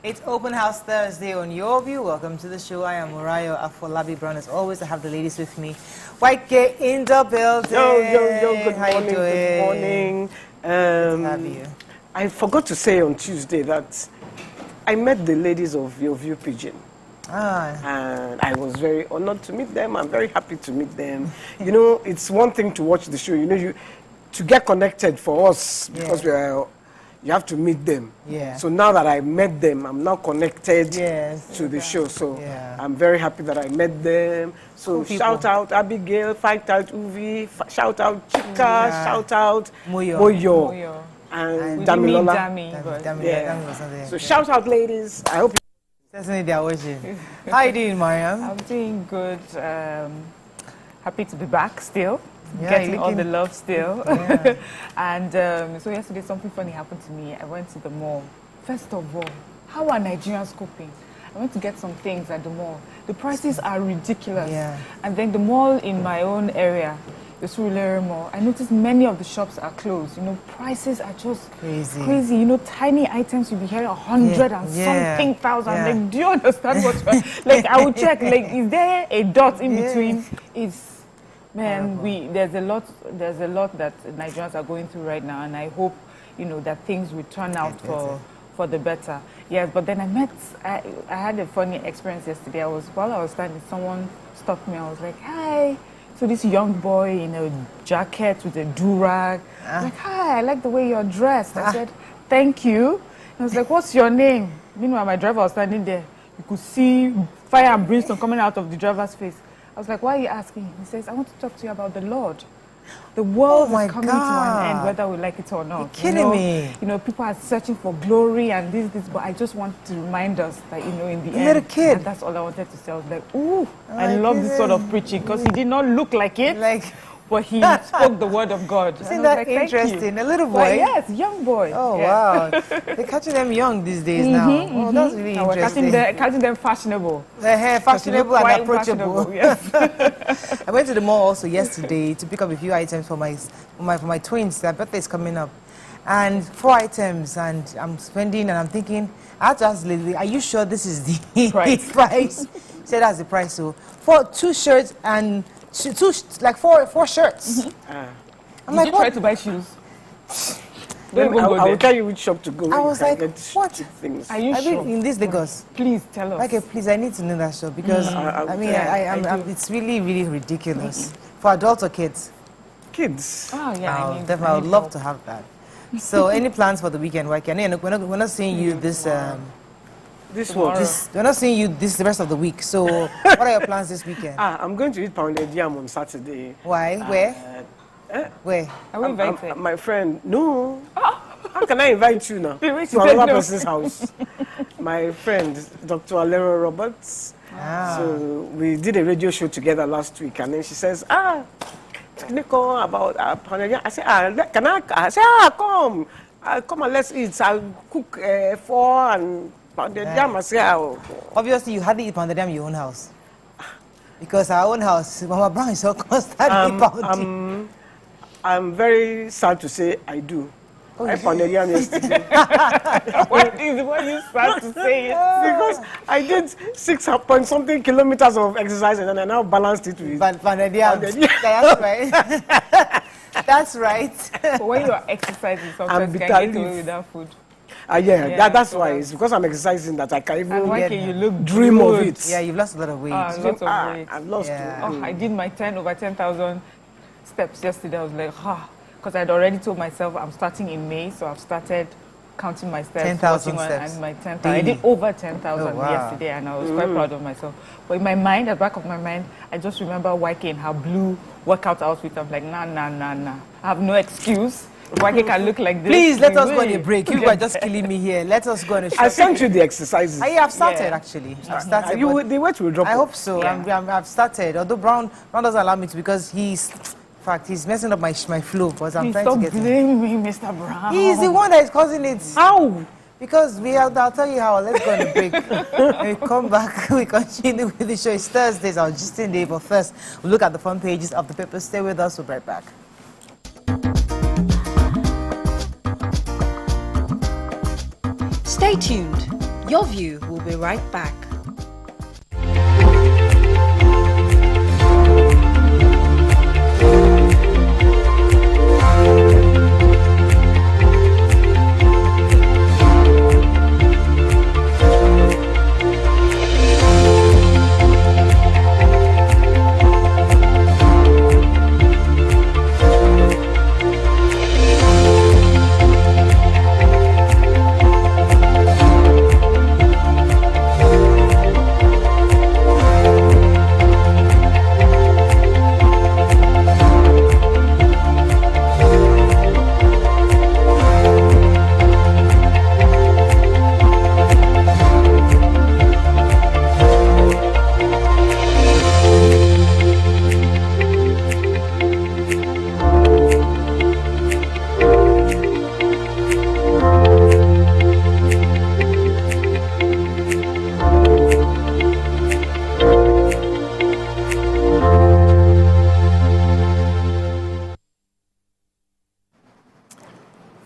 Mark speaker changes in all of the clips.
Speaker 1: It's Open House Thursday on Your View. Welcome to the show. I am Murayo Afolabi Brown. As always, I have the ladies with me. White Gay in the building.
Speaker 2: Yo, good
Speaker 1: How
Speaker 2: morning,
Speaker 1: you doing?
Speaker 2: good morning.
Speaker 1: Good to have you.
Speaker 2: I forgot to say on Tuesday that I met the ladies of Your View Pigeon. And I was very honored to meet them. I'm very happy to meet them. You know, it's one thing to watch the show. You know, to get connected for us, because you have to meet them.
Speaker 1: Yeah.
Speaker 2: So now that I met them, I'm now connected to the show. So I'm very happy that I met them. So shout out Abigail, shout out Uvi, shout out Chika, shout out Moyo. And Damilola. So shout out ladies. I hope
Speaker 1: Definitely they are watching. How are you doing, Mariam?
Speaker 3: I'm doing good. Happy to be back still. Getting all the love still. And so yesterday something funny happened to me. I went to the mall. First of all, how are Nigerians coping? I went to get some things at the mall. The prices are ridiculous. And then the mall in my own area, the Surulere Mall, I noticed many of the shops are closed. You know, prices are just crazy. You know, tiny items you'll be hearing 100 and something thousand. Like, do you understand what's like? I will check. Like, is there a dot in between? Man, there's a lot that Nigerians are going through right now, and I hope, you know, that things will turn out for the better. Yes, but then I had a funny experience yesterday. While I was standing, someone stopped me. I was like, hi. So this young boy in a jacket with a do-rag, like, hi, I like the way you're dressed. I said, thank you. I was like, what's your name? Meanwhile, my driver was standing there. You could see fire and brimstone coming out of the driver's face. I was like, why are you asking? He says, I want to talk to you about the Lord. The world is coming to an end, whether we like it or not.
Speaker 1: You're kidding me.
Speaker 3: You know, people are searching for glory and this, but I just want to remind us that, you know, in the end,
Speaker 1: little kid.
Speaker 3: And that's all I wanted to say. I was like, ooh, I love this sort of preaching, because he did not look like it. But he spoke the word of God.
Speaker 1: Isn't that interesting? A little boy?
Speaker 3: Well, yes, young boy.
Speaker 1: Oh, wow. They're catching them young these days now. Oh, that's really interesting.
Speaker 3: We're catching them fashionable.
Speaker 1: Fashionable and approachable.
Speaker 3: Yes.
Speaker 1: I went to the mall also yesterday to pick up a few items for my twins. Their birthday is coming up. And 4 items, and I'm spending, and I'm thinking, I have to ask the lady, are you sure this is the price? She said that's the price. So, for 2 shirts and... four shirts.
Speaker 3: I'm like, try to buy shoes?
Speaker 2: I will tell you which shop to go.
Speaker 1: I was like, what?
Speaker 2: Things.
Speaker 3: Are you sure?
Speaker 1: In this Lagos.
Speaker 3: Please tell us.
Speaker 1: Okay, please, I need to know that shop, because it's really, really ridiculous. For adults or kids?
Speaker 2: Kids.
Speaker 3: Oh yeah,
Speaker 1: I would love to have that. So, any plans for the weekend? We're not seeing you this. We're not seeing you the rest of the week. So, what are your plans this weekend?
Speaker 2: I'm going to eat pounded yam on Saturday.
Speaker 1: Where? Where?
Speaker 3: Are we invited?
Speaker 2: My friend. No. How can I invite you now? To another person's house. My friend, Dr. Alero Roberts. So we did a radio show together last week, and then she says, Nico, about pounded yam. I said, can I? I said, come and let's eat. I'll cook 4 and.
Speaker 1: Obviously, you hardly eat pounded yam in your own house, because our own house, Mama Brown is so constantly pounding.
Speaker 2: I'm very sad to say I do. I pounded yam yesterday.
Speaker 3: Why are you sad to say it?
Speaker 2: Because I did 6 point something kilometers of exercise, and then I now balanced it with
Speaker 1: pounded yam. That's right. That's right.
Speaker 3: But when you are exercising, sometimes you can get away without food.
Speaker 2: That's why. It's because I'm exercising that I can even
Speaker 3: you look
Speaker 2: dream of it.
Speaker 1: Yeah, you've lost a lot of weight.
Speaker 3: Lots of weight.
Speaker 2: I've lost
Speaker 3: I did my over 10,000 steps yesterday. I was like, because I'd already told myself I'm starting in May, so I've started counting my steps.
Speaker 1: 10,000 steps.
Speaker 3: And my 10,000. I did over 10,000 yesterday, and I was quite proud of myself. But in my mind, at the back of my mind, I just remember YK and her blue workout outfit. I'm like, nah. I have no excuse. Why can look like this?
Speaker 1: Please let us go on a break. You are just killing me here. Let us go on a show.
Speaker 2: I sent you the exercises.
Speaker 1: I've started actually. I've started.
Speaker 2: The weight will drop.
Speaker 1: I hope so. I've started. Although Brown doesn't allow me to, because he's messing up my flow. But I'm trying to get.
Speaker 3: Stop blaming me, Mr. Brown.
Speaker 1: He's the one that is causing it.
Speaker 3: How?
Speaker 1: Because I'll tell you how. Let's go on a break. When we come back, we continue with the show. It's Thursdays, our gisting day. But first, we'll look at the front pages of the paper. Stay with us. We'll be right back.
Speaker 4: Stay tuned. Your View will be right back.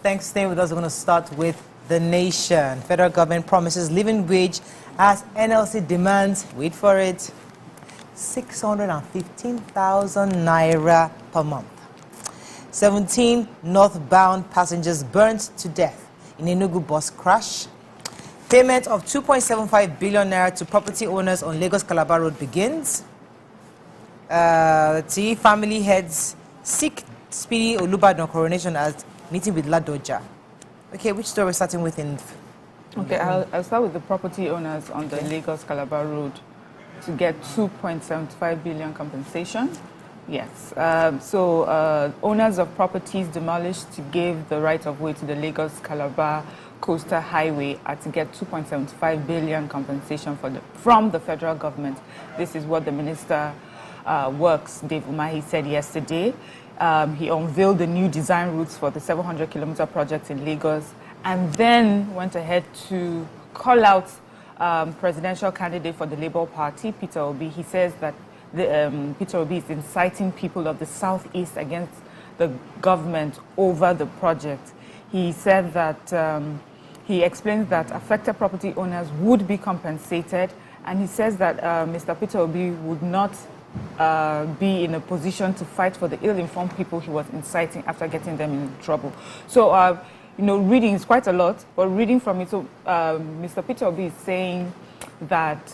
Speaker 1: Thanks for staying with us. We're going to start with the nation. Federal government promises living wage as NLC demands, wait for it, 615,000 naira per month. 17 northbound passengers burnt to death in Enugu bus crash. Payment of 2.75 billion naira to property owners on Lagos-Calabar Road begins. Let's see, family heads seek speedy Olubadan coronation as meeting with Ladoja. Okay, which story we're starting with in?
Speaker 3: Okay, I'll start with the property owners on the Lagos-Calabar Road to get 2.75 billion compensation. Yes. Owners of properties demolished to give the right of way to the Lagos-Calabar Coastal Highway are to get 2.75 billion compensation from the federal government. This is what the Minister Works, Dave Umahi, said yesterday. He unveiled the new design routes for the 700-kilometer project in Lagos and then went ahead to call out presidential candidate for the Labour Party, Peter Obi. He says that Peter Obi is inciting people of the Southeast against the government over the project. He said that he explains that affected property owners would be compensated, and he says that Mr. Peter Obi would not be in a position to fight for the ill-informed people he was inciting after getting them in trouble. So, reading is quite a lot, but reading from it, Mr. Peter Obi is saying that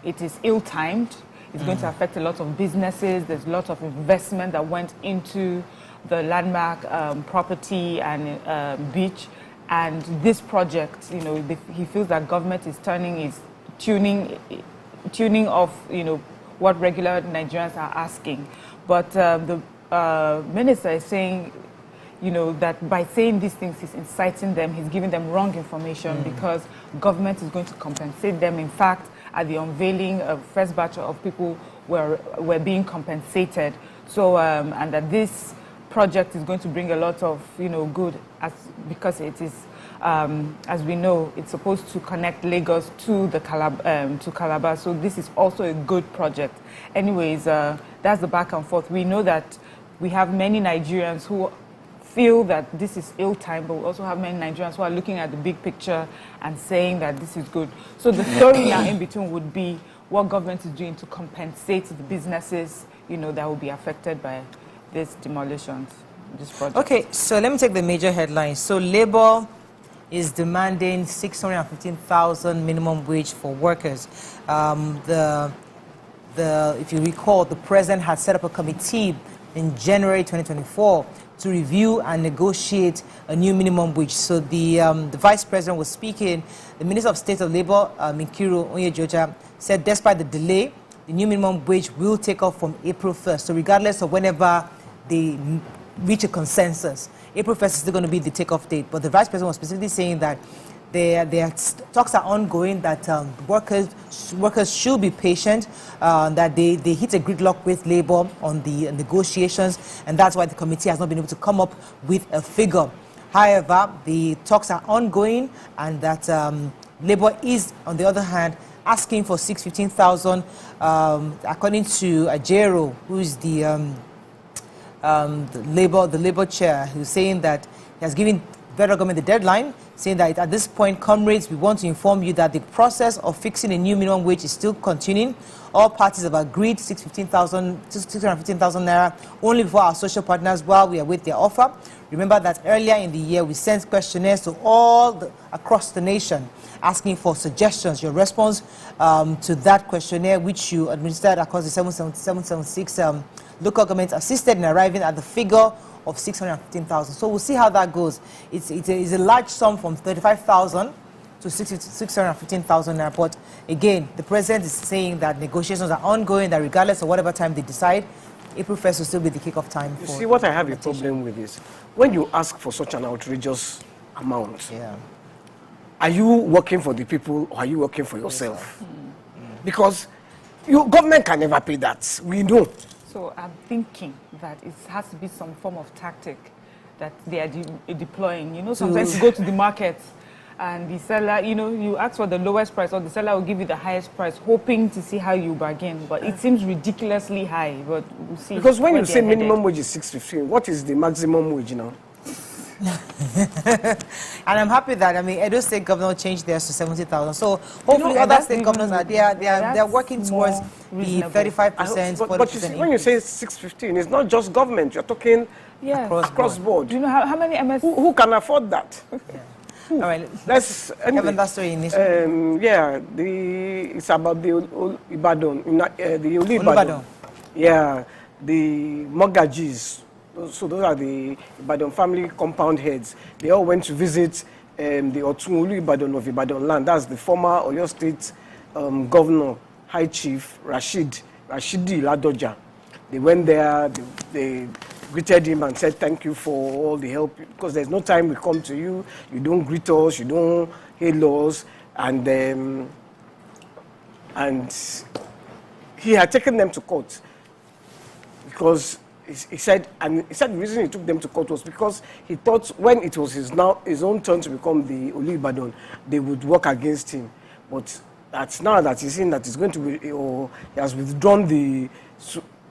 Speaker 3: it is ill-timed. It's going to affect a lot of businesses. There's a lot of investment that went into the landmark property and beach. And this project, he feels that government is tuning off, what regular Nigerians are asking. But the minister is saying, that by saying these things, he's inciting them, he's giving them wrong information because government is going to compensate them. In fact, at the unveiling, a first batch of people were being compensated. So, and that this project is going to bring a lot of, good, because it is, as we know, it's supposed to connect Lagos to Calabar. So this is also a good project. Anyways, that's the back and forth. We know that we have many Nigerians who feel that this is ill-timed, but we also have many Nigerians who are looking at the big picture and saying that this is good. So the story now in between would be what government is doing to compensate the businesses, that will be affected by these demolitions, this project. Okay,
Speaker 1: so let me take the major headlines. So Labour is demanding 615,000 minimum wage for workers. If you recall, the president had set up a committee in January 2024 to review and negotiate a new minimum wage. So the vice president was speaking. The Minister of State of Labour, Minkiru Onyejoja, said despite the delay, the new minimum wage will take off from April 1st. So regardless of whenever they reach a consensus, April 1st is still going to be the takeoff date. But the vice president was specifically saying that their talks are ongoing, that workers should be patient, that they hit a gridlock with Labour on the negotiations, and that's why the committee has not been able to come up with a figure. However, the talks are ongoing, and that Labour is, on the other hand, asking for 615,000, according to Ajero, who is the Labour chair, who's saying that he has given federal government the deadline, saying that at this point, comrades, we want to inform you that the process of fixing a new minimum wage is still continuing. All parties have agreed 615,000 naira only before our social partners while we await their offer. Remember that earlier in the year, we sent questionnaires to across the nation asking for suggestions. Your response to that questionnaire, which you administered across the 776 local governments, assisted in arriving at the figure of 615,000. So we'll see how that goes. It's a large sum from 35,000 to 615,000 naira. But again, the president is saying that negotiations are ongoing, that regardless of whatever time they decide, April 1st will still be the kickoff time.
Speaker 2: You see, what I have a problem with is when you ask for such an outrageous amount, are you working for the people or are you working for yourself? Because your government can never pay that. We know.
Speaker 3: So I'm thinking that it has to be some form of tactic that they are deploying. You know, sometimes you go to the market and the seller, you know, you ask for the lowest price or the seller will give you the highest price, hoping to see how you bargain. But it seems ridiculously high, but we'll see.
Speaker 2: Because when you say minimum wage is 615, what is the maximum wage now?
Speaker 1: And I'm happy that, I mean, Edo State Governor changed theirs to 70,000. So hopefully other state governors are they're working towards the 35%.
Speaker 2: But you see, when you say 615, it's not just government. You're talking across board.
Speaker 3: Do you know how many MS?
Speaker 2: Who can afford that?
Speaker 1: All right,
Speaker 2: let's
Speaker 1: have that story initially.
Speaker 2: It's about the Ibadan, the Ibadan. Yeah, the mortgages. So those are the Ibadan family compound heads. They all went to visit the Otun Ibadan of Ibadan land. That's the former Oyo State governor, High Chief Rashidi Ladoja. They went there, they greeted him and said thank you for all the help, because there's no time we come to you, you don't greet us, you don't hail us, and he had taken them to court because he said the reason he took them to court was because he thought when it was his own turn to become the Olu Ibadan, they would work against him. But that's now that he's seen that he's going to be, or he has withdrawn the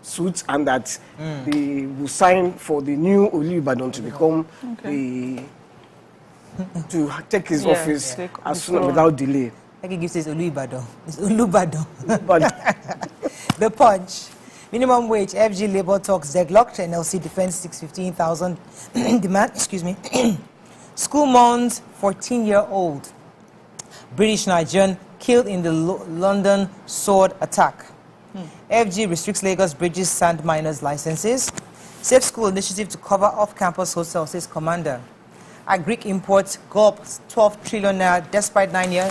Speaker 2: suit, and that they will sign for the new Olu Ibadan to become to take his office as soon without delay.
Speaker 1: Like he gives us Olu Ibadan. It's Olu Ibadan. The Punch. Minimum wage, FG labor talks deadlocked, NLC defends 615,000 demand. Excuse me. School mourns 14-year-old British Nigerian killed in the London sword attack. FG restricts Lagos bridges sand miners licenses. Safe school initiative to cover off-campus hostel, says commander. Agric imports go up 12 trillion naira despite 9-year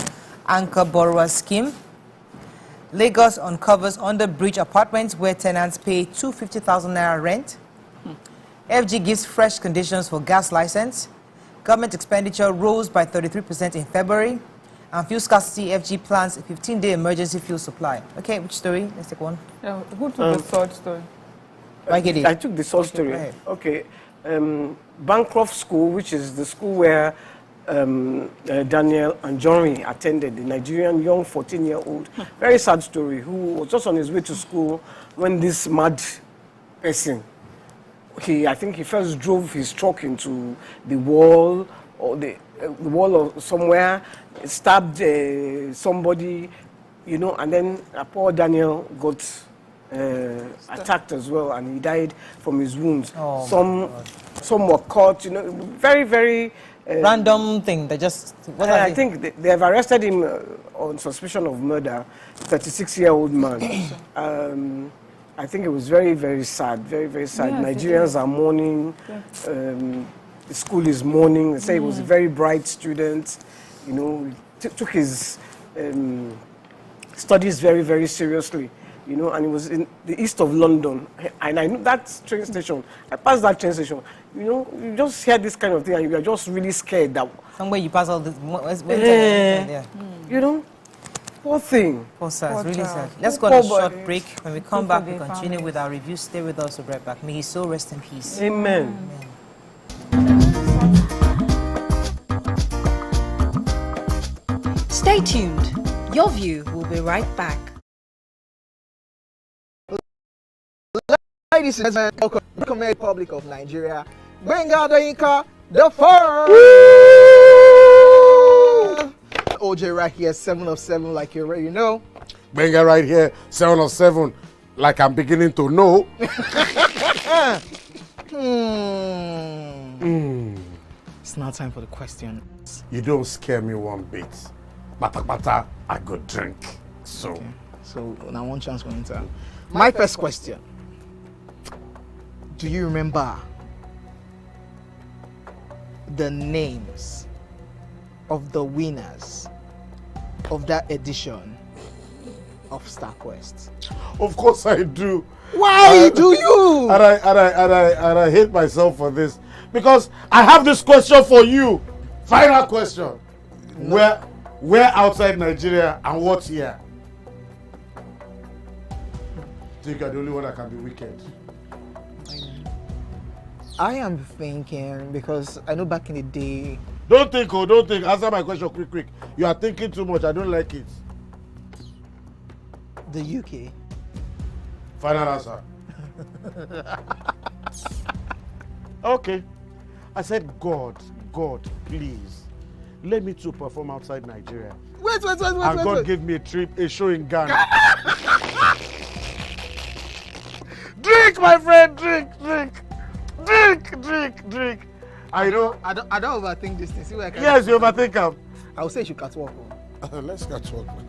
Speaker 1: anchor borrower scheme. Lagos uncovers under-bridge apartments where tenants pay 250,000 naira rent. FG gives fresh conditions for gas license. Government expenditure rose by 33% in February. And fuel scarcity, FG plans a 15-day emergency fuel supply. Okay, which story? Let's take one.
Speaker 3: Who took the sword story?
Speaker 2: I took the sword story. Okay. Bancroft School, which is the school where Daniel and Johnny attended, the Nigerian young 14-year-old, very sad story, who was just on his way to school when this mad person, I think he first drove his truck into the wall, or the wall of somewhere, stabbed somebody, you know, and then poor Daniel got attacked as well, and he died from his wounds. Some were caught, you know, very, very
Speaker 1: random thing. They just.
Speaker 2: I think they have arrested him on suspicion of murder. 36-year-old man. I think it was very, very sad. Very, very sad. Yes, Nigerians are mourning. The school is mourning. They say he was a very bright student. You know, took his studies very, very seriously. You know, and it was in the east of London, and I know that train station. I passed that train station. You know, you just hear this kind of thing, and you are just really scared that
Speaker 1: somewhere you pass all this.
Speaker 2: You know, poor thing.
Speaker 1: Poor sad. It's really sad. Let's go on a short break. When we come back, we continue with our review. Stay with us. We'll be right back. May his soul rest in peace.
Speaker 2: Amen.
Speaker 4: Stay tuned. Your View will be right back.
Speaker 5: Ladies and gentlemen, welcome to the Republic of Nigeria. Benga Dainka, The first. OJ right here, 7 of 7, like you already know.
Speaker 6: Benga right here, 7 of 7, like I'm beginning to know.
Speaker 5: It's now time for the question.
Speaker 6: You don't scare me one bit. Bata bata, I go drink. So.
Speaker 5: Okay. So now one chance for Inter. My first question. Do you remember the names of the winners of that edition of StarQuest?
Speaker 6: Of course I do.
Speaker 5: Why do you?
Speaker 6: And I hate myself for this. Because I have this question for you. Final question. No. Where outside Nigeria and what year? Think you're the only one that can be wicked.
Speaker 5: I am thinking, because I know back in the day.
Speaker 6: Don't think. Answer my question quick. You are thinking too much. I don't like it.
Speaker 5: The UK.
Speaker 6: Final answer. Okay. I said, God, please, let me to perform outside Nigeria.
Speaker 5: Wait.
Speaker 6: And God gave me a show in Ghana. Drink, my friend, drink. I don't
Speaker 5: overthink this thing. See where I can.
Speaker 6: Yes, you overthink them.
Speaker 5: I would say you should catwalk.
Speaker 6: Let's catwalk now.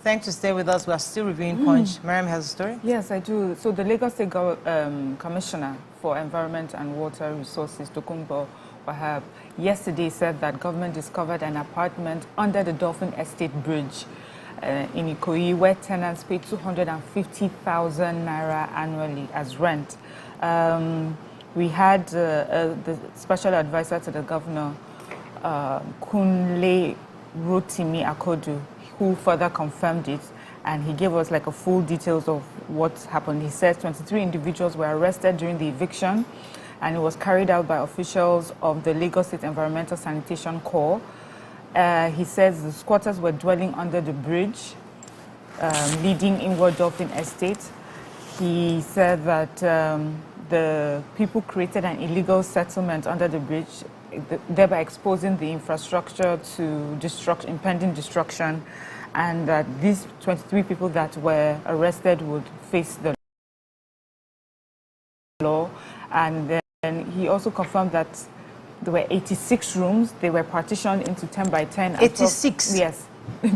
Speaker 1: Thanks to stay with us. We are still reviewing Punch. Mariam has a story?
Speaker 3: Yes, I do. So the Lagos State Commissioner for Environment and Water Resources, Tokunbo Wahab, yesterday said that government discovered an apartment under the Dolphin Estate Bridge in Ikoyi where tenants pay 250,000 naira annually as rent. We had the special advisor to the governor, Kunle Rotimi Akodu, who further confirmed it, and he gave us like a full details of what happened. He said 23 individuals were arrested during the eviction, and it was carried out by officials of the Lagos State Environmental Sanitation Corps. He says the squatters were dwelling under the bridge, leading inward Dolphin Estate. He said that the people created an illegal settlement under the bridge, thereby exposing the infrastructure to impending destruction, and that these 23 people that were arrested would face the law. And then he also confirmed that there were 86 rooms. They were partitioned into 10 by 10.
Speaker 1: 86?
Speaker 3: Yes,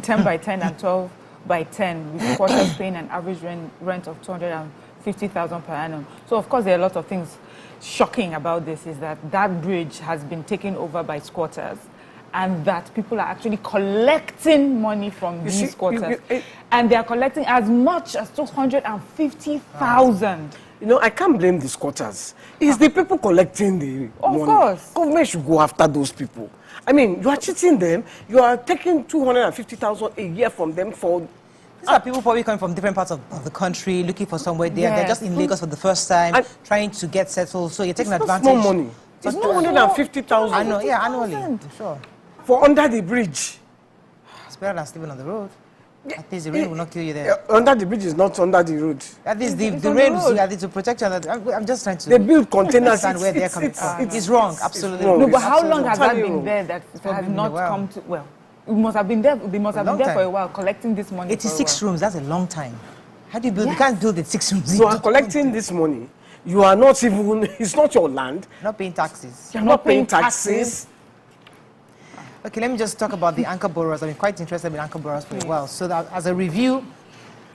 Speaker 3: 10 by 10 and 12 by 10, with quarters paying an average rent of 250,000 per annum. So, of course, there are a lot of things shocking about this, is that bridge has been taken over by squatters, and that people are actually collecting money from these squatters. And they are collecting as much as 250,000.
Speaker 2: You know, I can't blame the squatters. It's the people collecting the money.
Speaker 3: Of course.
Speaker 2: Government should go after those people. I mean, you are cheating them. You are taking 250,000 a year from them for...
Speaker 1: These are people probably coming from different parts of the country, looking for somewhere there. Yes. They're just in Lagos for the first time, trying to get settled. So you're taking advantage.
Speaker 2: It's not money. It's 250,000.
Speaker 1: I know, yeah, annually. Sure.
Speaker 2: For under the bridge.
Speaker 1: It's better than sleeping on the road. At least the rain will not kill you there.
Speaker 2: Under the bridge is not under the road.
Speaker 1: At least the rain is to protect you. I'm just trying to...
Speaker 2: They build containers.
Speaker 1: Where they're coming from. It's wrong, absolutely.
Speaker 3: No, but how long has that been there that has not come to... Well, it must have been there. They must have been there for a while, collecting this money.
Speaker 1: 86 rooms, that's a long time. How do you build? Yes. You can't build it 6 rooms.
Speaker 2: You are collecting this money. You are not even... It's not your land.
Speaker 1: Not paying taxes.
Speaker 2: You're not paying taxes.
Speaker 1: Okay, let me just talk about the anchor borrowers. I've been quite interested in anchor borrowers for a while. So that, as a review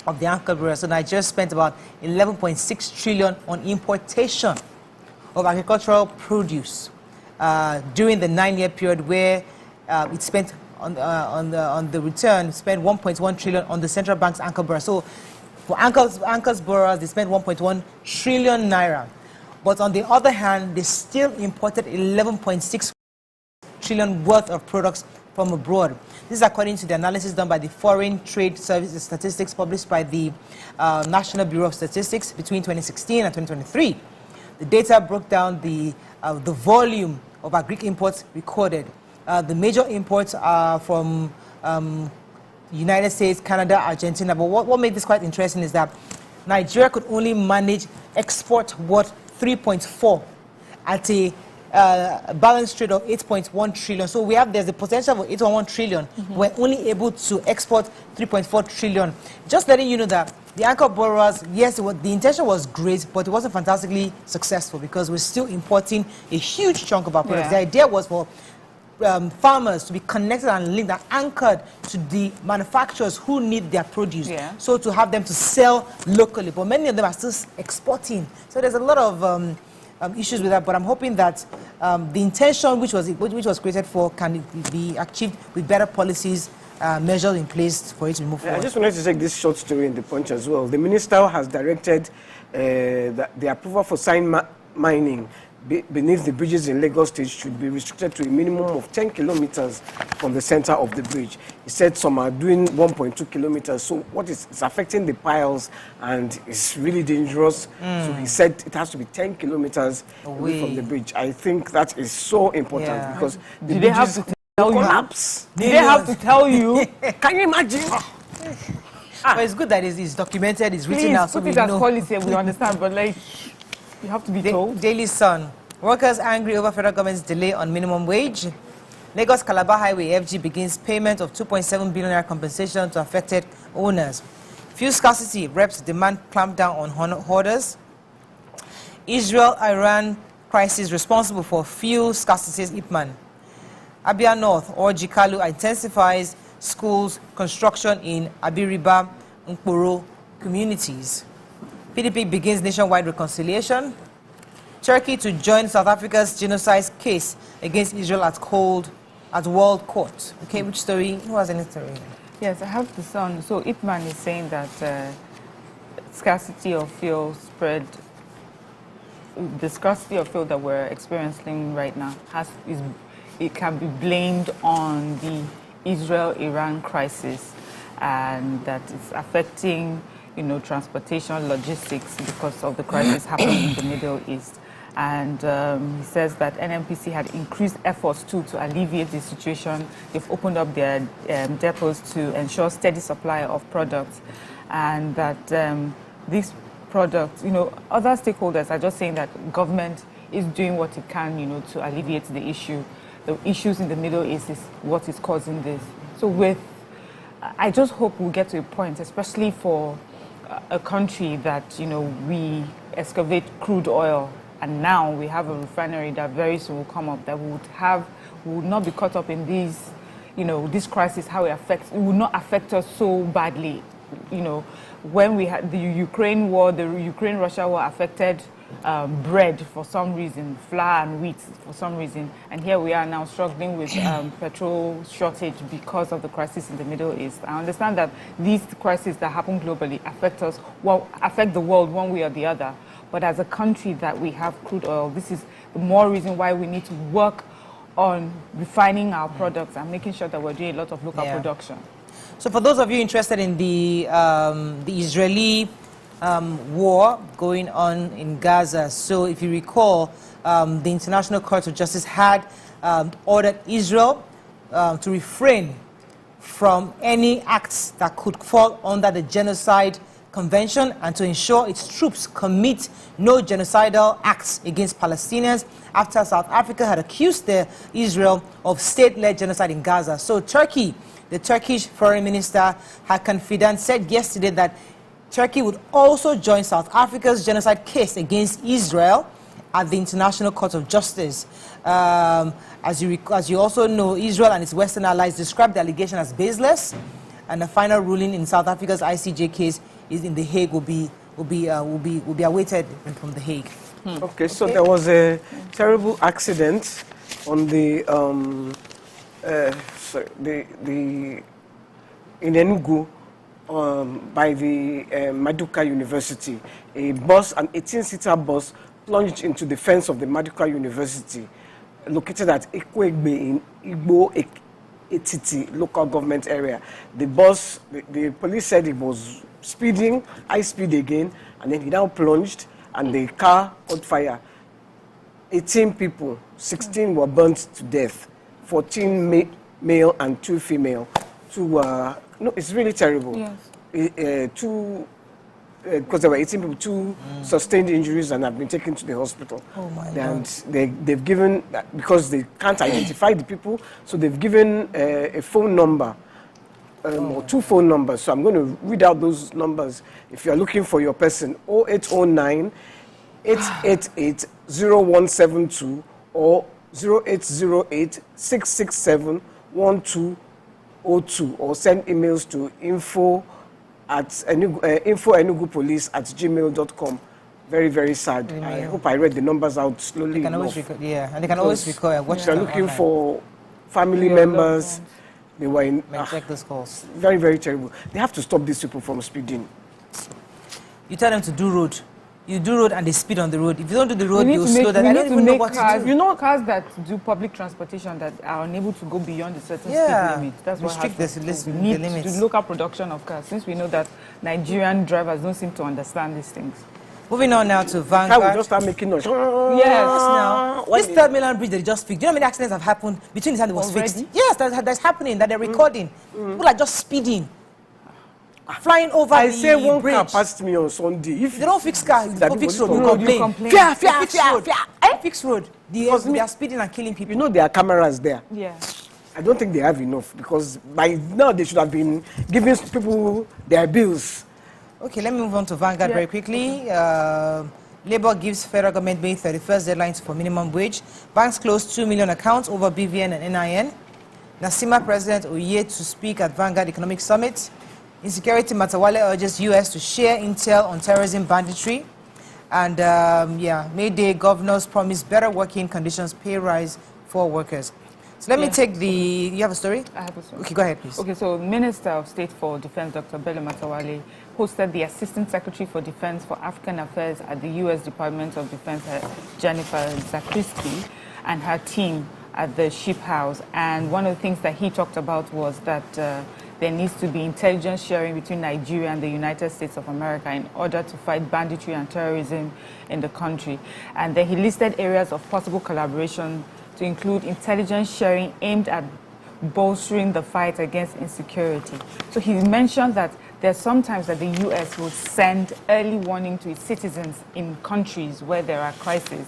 Speaker 1: of the anchor borrowers, so Nigeria spent about 11.6 trillion on importation of agricultural produce during the 9-year period, where it spent on the return, spent 1.1 trillion on the central bank's anchor borrowers. So for anchors borrowers, they spent 1.1 trillion naira. But on the other hand, they still imported 11.6 trillion worth of products from abroad. This is according to the analysis done by the Foreign Trade Services statistics published by the National Bureau of Statistics between 2016 and 2023. The data broke down the volume of agri imports recorded. The major imports are from United States, Canada, Argentina. But what made this quite interesting is that Nigeria could only manage export worth 3.4 at a balance trade of 8.1 trillion. So there's the potential for 8.1 trillion. We're only able to export 3.4 trillion. Just letting you know that the anchor borrowers, yes, the intention was great, but it wasn't fantastically successful because we're still importing a huge chunk of our products. The idea was for farmers to be connected and linked and anchored to the manufacturers who need their produce. So to have them to sell locally, but many of them are still exporting. So there's a lot of issues with that, but I'm hoping that the intention which was created for can be achieved with better policies, measures in place for it to move forward.
Speaker 2: I just wanted to take this short story in the Punch as well. The minister has directed the approval for sand mining beneath the bridges in Lagos State should be restricted to a minimum of 10 kilometers from the center of the bridge. He said some are doing 1.2 kilometers, so it's affecting the piles and it's really dangerous. So he said it has to be 10 kilometers away from the bridge. I think that is so important because the bridges collapse.
Speaker 3: Did they have to tell you?
Speaker 2: Can you imagine?
Speaker 1: But it's good that it's documented, it's written out, so we know.
Speaker 3: Policy, we understand, but like, you have to be told.
Speaker 1: Daily Sun. Workers angry over federal government's delay on minimum wage. Lagos Calabar Highway FG begins payment of 2.7 billion naira compensation to affected owners. Fuel scarcity, reps demand clampdown on hoarders. Israel-Iran crisis responsible for fuel scarcity, Ipman. Abia North or Jikalu intensifies schools construction in Abiriba, Nkporo communities. PDP begins nationwide reconciliation. Turkey to join South Africa's genocide case against Israel at World Court. Okay, which story? Who has any story?
Speaker 3: Yes, I have the Sun. So Ipman is saying that scarcity of fuel spread. The scarcity of fuel that we're experiencing right now it can be blamed on the Israel-Iran crisis, and that it's affecting transportation, logistics because of the crisis happening in the Middle East. And he says that NNPC had increased efforts to alleviate the situation. They've opened up their depots to ensure steady supply of products, and that these products, other stakeholders are just saying that government is doing what it can, to alleviate the issue. The issues in the Middle East is what is causing this. So I just hope we'll get to a point, especially for a country that, we excavate crude oil, and now we have a refinery that very soon will come up that would not be caught up in these, this crisis, how it will not affect us so badly. When we had the Ukraine war, the Ukraine-Russia war affected bread for some reason, flour and wheat for some reason, and here we are now struggling with petrol shortage because of the crisis in the Middle East. I understand that these crises that happen globally affect the world one way or the other, but as a country that we have crude oil, this is the more reason why we need to work on refining our products and making sure that we're doing a lot of local production.
Speaker 1: So for those of you interested in the Israeli war going on in Gaza. So if you recall, the International Court of Justice had ordered Israel to refrain from any acts that could fall under the Genocide Convention and to ensure its troops commit no genocidal acts against Palestinians after South Africa had accused Israel of state-led genocide in Gaza. So Turkey, the Turkish Foreign Minister Hakan Fidan, said yesterday that Turkey would also join South Africa's genocide case against Israel at the International Court of Justice. As you also know, Israel and its Western allies described the allegation as baseless, and the final ruling in South Africa's ICJ case is in The Hague will be awaited from The Hague.
Speaker 2: Okay, so there was a terrible accident on in Enugu. By the Maduka University. An 18-seater bus plunged into the fence of the Maduka University, located at Ekwegbe in Igbo Etiti local government area. The bus, the police said it was speeding, high speed again, and then he now plunged and the car caught fire. 18 people, 16 were burnt to death, 14 male and 2 female. 2 were No, it's really terrible.
Speaker 3: Yes.
Speaker 2: Because there were 18 people, 2 sustained injuries and have been taken to the hospital.
Speaker 1: Oh my
Speaker 2: and
Speaker 1: God.
Speaker 2: they've given, because they can't identify the people, so they've given a phone number, or 2 phone numbers. So I'm going to read out those numbers. If you're looking for your person, 0809 888 0172 or 0808 667 1202, or send emails to info@enugupolice@gmail.com. Very, very sad. I hope I read the numbers out slowly.
Speaker 1: They can always record, and they can always record.
Speaker 2: If you're looking for family members, they were in.
Speaker 1: Check those calls.
Speaker 2: Very, very terrible. They have to stop these people from speeding.
Speaker 1: You tell them to do road. You do road and they speed on the road. If you don't do the road, you slow down.
Speaker 3: I
Speaker 1: I don't even know what
Speaker 3: cars,
Speaker 1: to do.
Speaker 3: You know, cars that do public transportation that are unable to go beyond a certain speed limit. That's what happens.
Speaker 1: We
Speaker 3: need to do local production of cars, since we know that Nigerian drivers don't seem to understand these things.
Speaker 1: Moving on now to Vanguard.
Speaker 2: Can we just start making noise?
Speaker 1: Yes, now. This third mainland bridge that they just fixed. Do you know how many accidents have happened between the time it was fixed? Yes, that's happening, that they're recording. People are just speeding. Flying over the bridge.
Speaker 2: I say one car passed me on Sunday. If
Speaker 1: they don't fix car, you fix road, you complain. Fix road. They are speeding and killing people.
Speaker 2: You know there are cameras there.
Speaker 3: Yeah.
Speaker 2: I don't think they have enough, because by now they should have been giving people their bills.
Speaker 1: Okay, let me move on to Vanguard very quickly. Labour gives federal government May 31st deadlines for minimum wage. Banks close 2 million accounts over BVN and NIN. Nasima President Oye to speak at Vanguard Economic Summit. Insecurity Matawale urges US to share intel on terrorism banditry. And May Day governors promise better working conditions, pay rise for workers. So let me take the, you have a story?
Speaker 3: I have a story.
Speaker 1: Okay, go ahead, please.
Speaker 3: Okay, so Minister of State for Defense, Dr. Bello Matawale, hosted the Assistant Secretary for Defense for African Affairs at the U.S. Department of Defense, Jennifer Zakrisky, and her team at the Ship House. And one of the things that he talked about was that there needs to be intelligence sharing between Nigeria and the United States of America in order to fight banditry and terrorism in the country. And then he listed areas of possible collaboration to include intelligence sharing aimed at bolstering the fight against insecurity. So he mentioned that there's sometimes that the U.S. will send early warning to its citizens in countries where there are crises,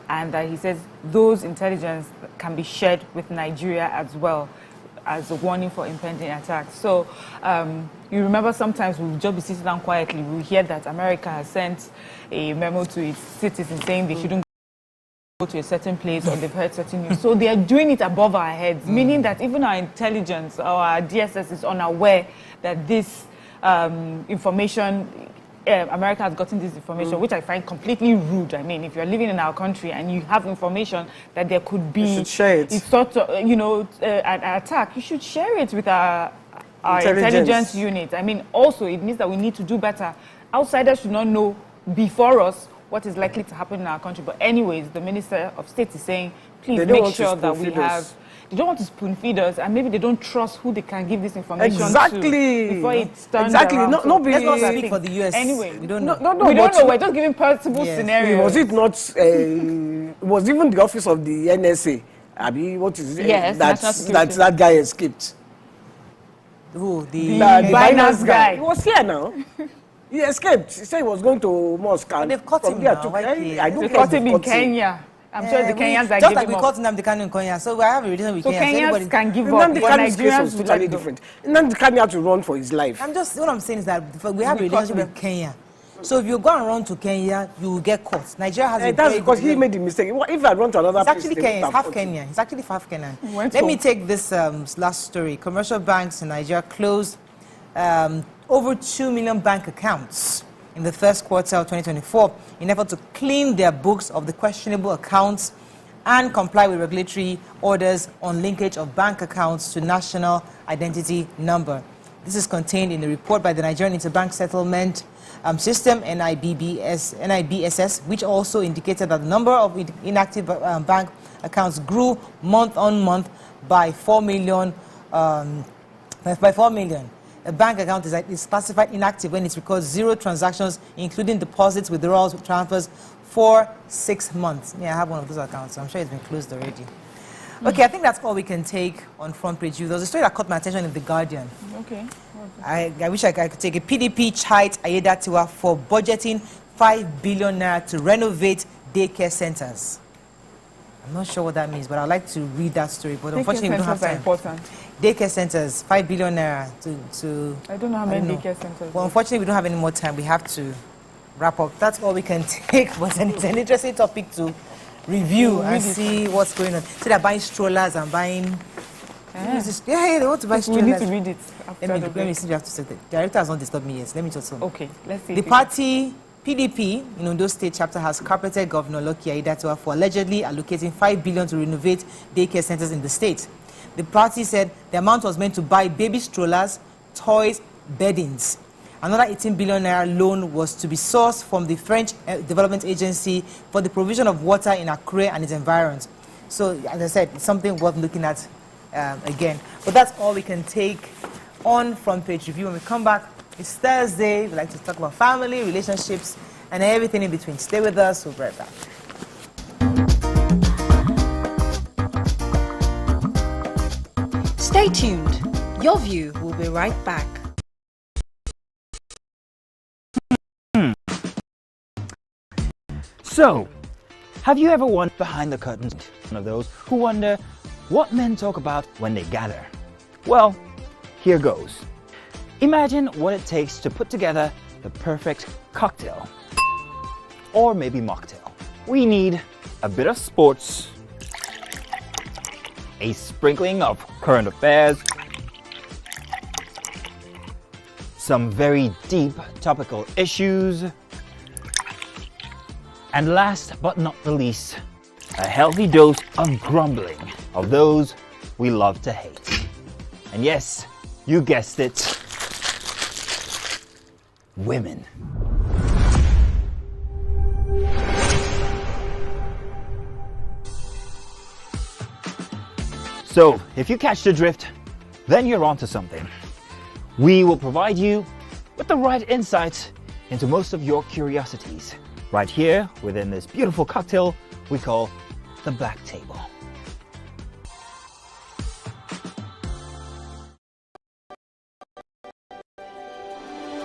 Speaker 3: and that he says those intelligence can be shared with Nigeria as well as a warning for impending attacks. So you remember sometimes we'll just be sitting down quietly, we'll hear that America has sent a memo to its citizens saying they shouldn't go to a certain place, or they've heard certain news. So they are doing it above our heads, meaning that even our intelligence or our DSS is unaware that this information, America has gotten this information, which I find completely rude. I mean, if you're living in our country and you have information that there could be,
Speaker 2: you should share it.
Speaker 3: It's sort of, an attack, you should share it with our intelligence unit. I mean, also, it means that we need to do better. Outsiders should not know before us what is likely to happen in our country. But anyways, the Minister of State is saying, please make sure that we have... They don't want to spoon feed us, and maybe they don't trust who they can give this information to before it's turned around.
Speaker 1: Let's not speak for the US.
Speaker 3: Anyway,
Speaker 1: we don't know.
Speaker 3: We don't know. We're just giving possible scenarios.
Speaker 2: Was it not? Was even the office of the NSA? I mean, what is it?
Speaker 3: Yes,
Speaker 2: that guy escaped.
Speaker 1: Who?
Speaker 3: The Binance guy.
Speaker 2: He was here now. He escaped. He said he was going to Moscow.
Speaker 1: But they've caught him now.
Speaker 3: They caught him in Kenya. I'm sure the Kenyans are
Speaker 1: just
Speaker 3: giving
Speaker 1: like we caught Nnamdi Kanu in Kenya, so we have a relation with Kenya.
Speaker 3: So Kenyans can give up.
Speaker 2: Nnamdi Kanu's case was totally different. Nnamdi Kanu had to run for his life.
Speaker 1: What I'm saying is that we have a relationship with Kenya. So if you go and run to Kenya, you will get caught. Nigeria has a
Speaker 2: that's because he made the mistake. If I run to another place,
Speaker 1: actually Kenya. It's half Kenyan. It's actually half Kenyan. Let me take this last story. Commercial banks in Nigeria closed over 2 million bank accounts in the first quarter of 2024 in effort to clean their books of the questionable accounts and comply with regulatory orders on linkage of bank accounts to national identity number. This is contained in a report by the Nigerian Interbank Settlement System, NIBSS, which also indicated that the number of inactive bank accounts grew month on month by 4 million. A bank account is classified inactive when it records 0 transactions, including deposits, withdrawals, transfers, for 6 months. Yeah, I have one of those accounts, so I'm sure it's been closed already. Okay, I think that's all we can take on front page view. There was a story that caught my attention in The Guardian.
Speaker 3: Okay.
Speaker 1: I wish I could take it. PDP chid Ayedatiwa for budgeting 5 billion naira to renovate daycare centers. I'm not sure what that means, but I'd like to read that story. But unfortunately, we don't have time.
Speaker 3: Important.
Speaker 1: Daycare centers, 5 billion naira to
Speaker 3: I don't know how many daycare centers.
Speaker 1: Well, unfortunately, we don't have any more time. We have to wrap up. That's all we can take. But it's an interesting topic to review and see what's going on. So they're buying strollers and buying. Yeah, they want to buy strollers.
Speaker 3: We need to read it.
Speaker 1: Let me see if you have to say that. The director has not disturbed me yet. Let me just say.
Speaker 3: Okay, let's see.
Speaker 1: The party PDP in Ondo State chapter has carpeted Governor Lucky Aiyedatiwa for allegedly allocating 5 billion to renovate daycare centers in the state. The party said the amount was meant to buy baby strollers, toys, beddings. Another 18 billion naira loan was to be sourced from the French Development Agency for the provision of water in Akure and its environs. So, as I said, it's something worth looking at again. But that's all we can take on Front Page Review. When we come back, it's Thursday. We like to talk about family, relationships, and everything in between. Stay with us. We'll be right back.
Speaker 4: Stay tuned. Your View will be right back.
Speaker 7: So, have you ever wondered behind the curtains, one of those who wonder what men talk about when they gather? Well, here goes. Imagine what it takes to put together the perfect cocktail, or maybe mocktail. We need a bit of sports, a sprinkling of current affairs, some very deep topical issues, and last but not the least, a healthy dose of grumbling of those we love to hate. And yes, you guessed it, women. So, if you catch the drift, then you're onto something. We will provide you with the right insights into most of your curiosities, right here within this beautiful cocktail we call the Black Table.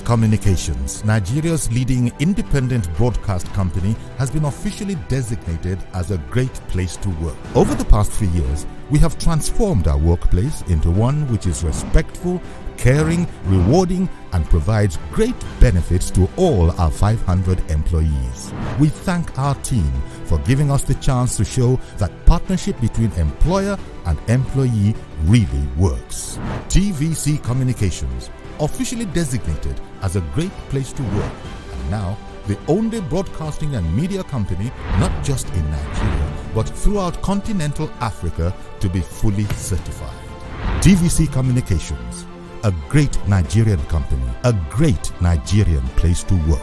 Speaker 8: Communications, Nigeria's leading independent broadcast company, has been officially designated as a great place to work. Over the past few years, we have transformed our workplace into one which is respectful, caring, rewarding, and provides great benefits to all our 500 employees. We thank our team for giving us the chance to show that partnership between employer and employee really works. TVC Communications, officially designated as a great place to work, and now the only broadcasting and media company not just in Nigeria but throughout continental Africa to be fully certified. TVC Communications, a great Nigerian company, a great Nigerian place to work.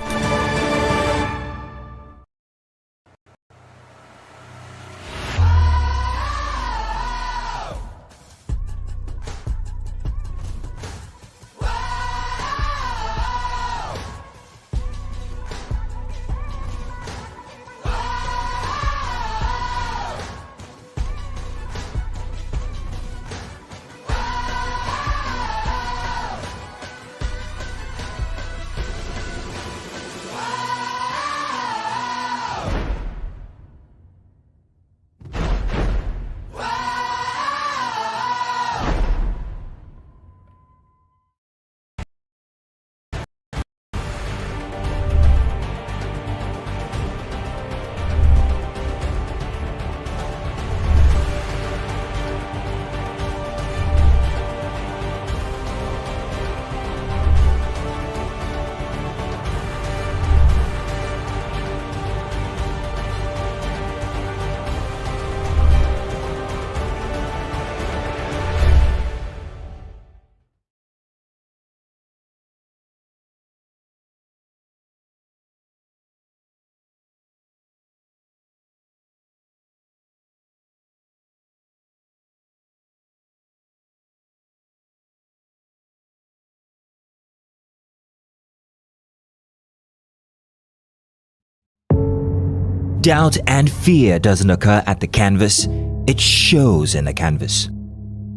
Speaker 9: Doubt and fear doesn't occur at the canvas,
Speaker 7: it shows in the canvas.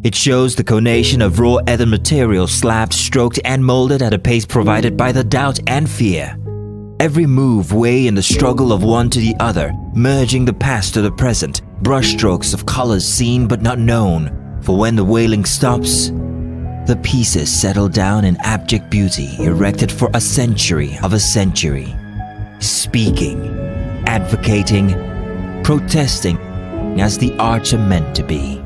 Speaker 7: It shows the conation of raw ether material slabbed, stroked, and molded at a pace provided by the doubt and fear. Every move way in the struggle of one to the other, merging the past to the present, brushstrokes of colors seen but not known. For when the wailing stops, the pieces settle down in abject beauty erected for a century of a century. Speaking, advocating, protesting as the arts are meant to be.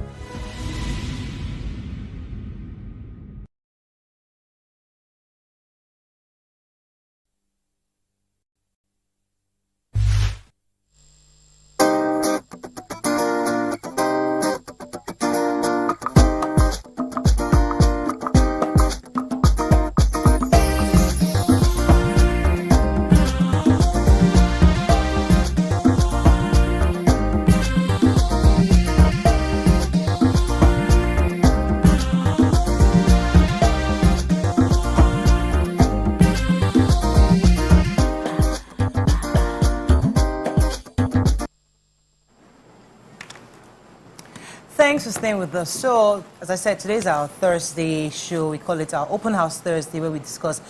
Speaker 1: Thanks for staying with us. So, as I said, today's our Thursday show. We call it our Open House Thursday, where we discuss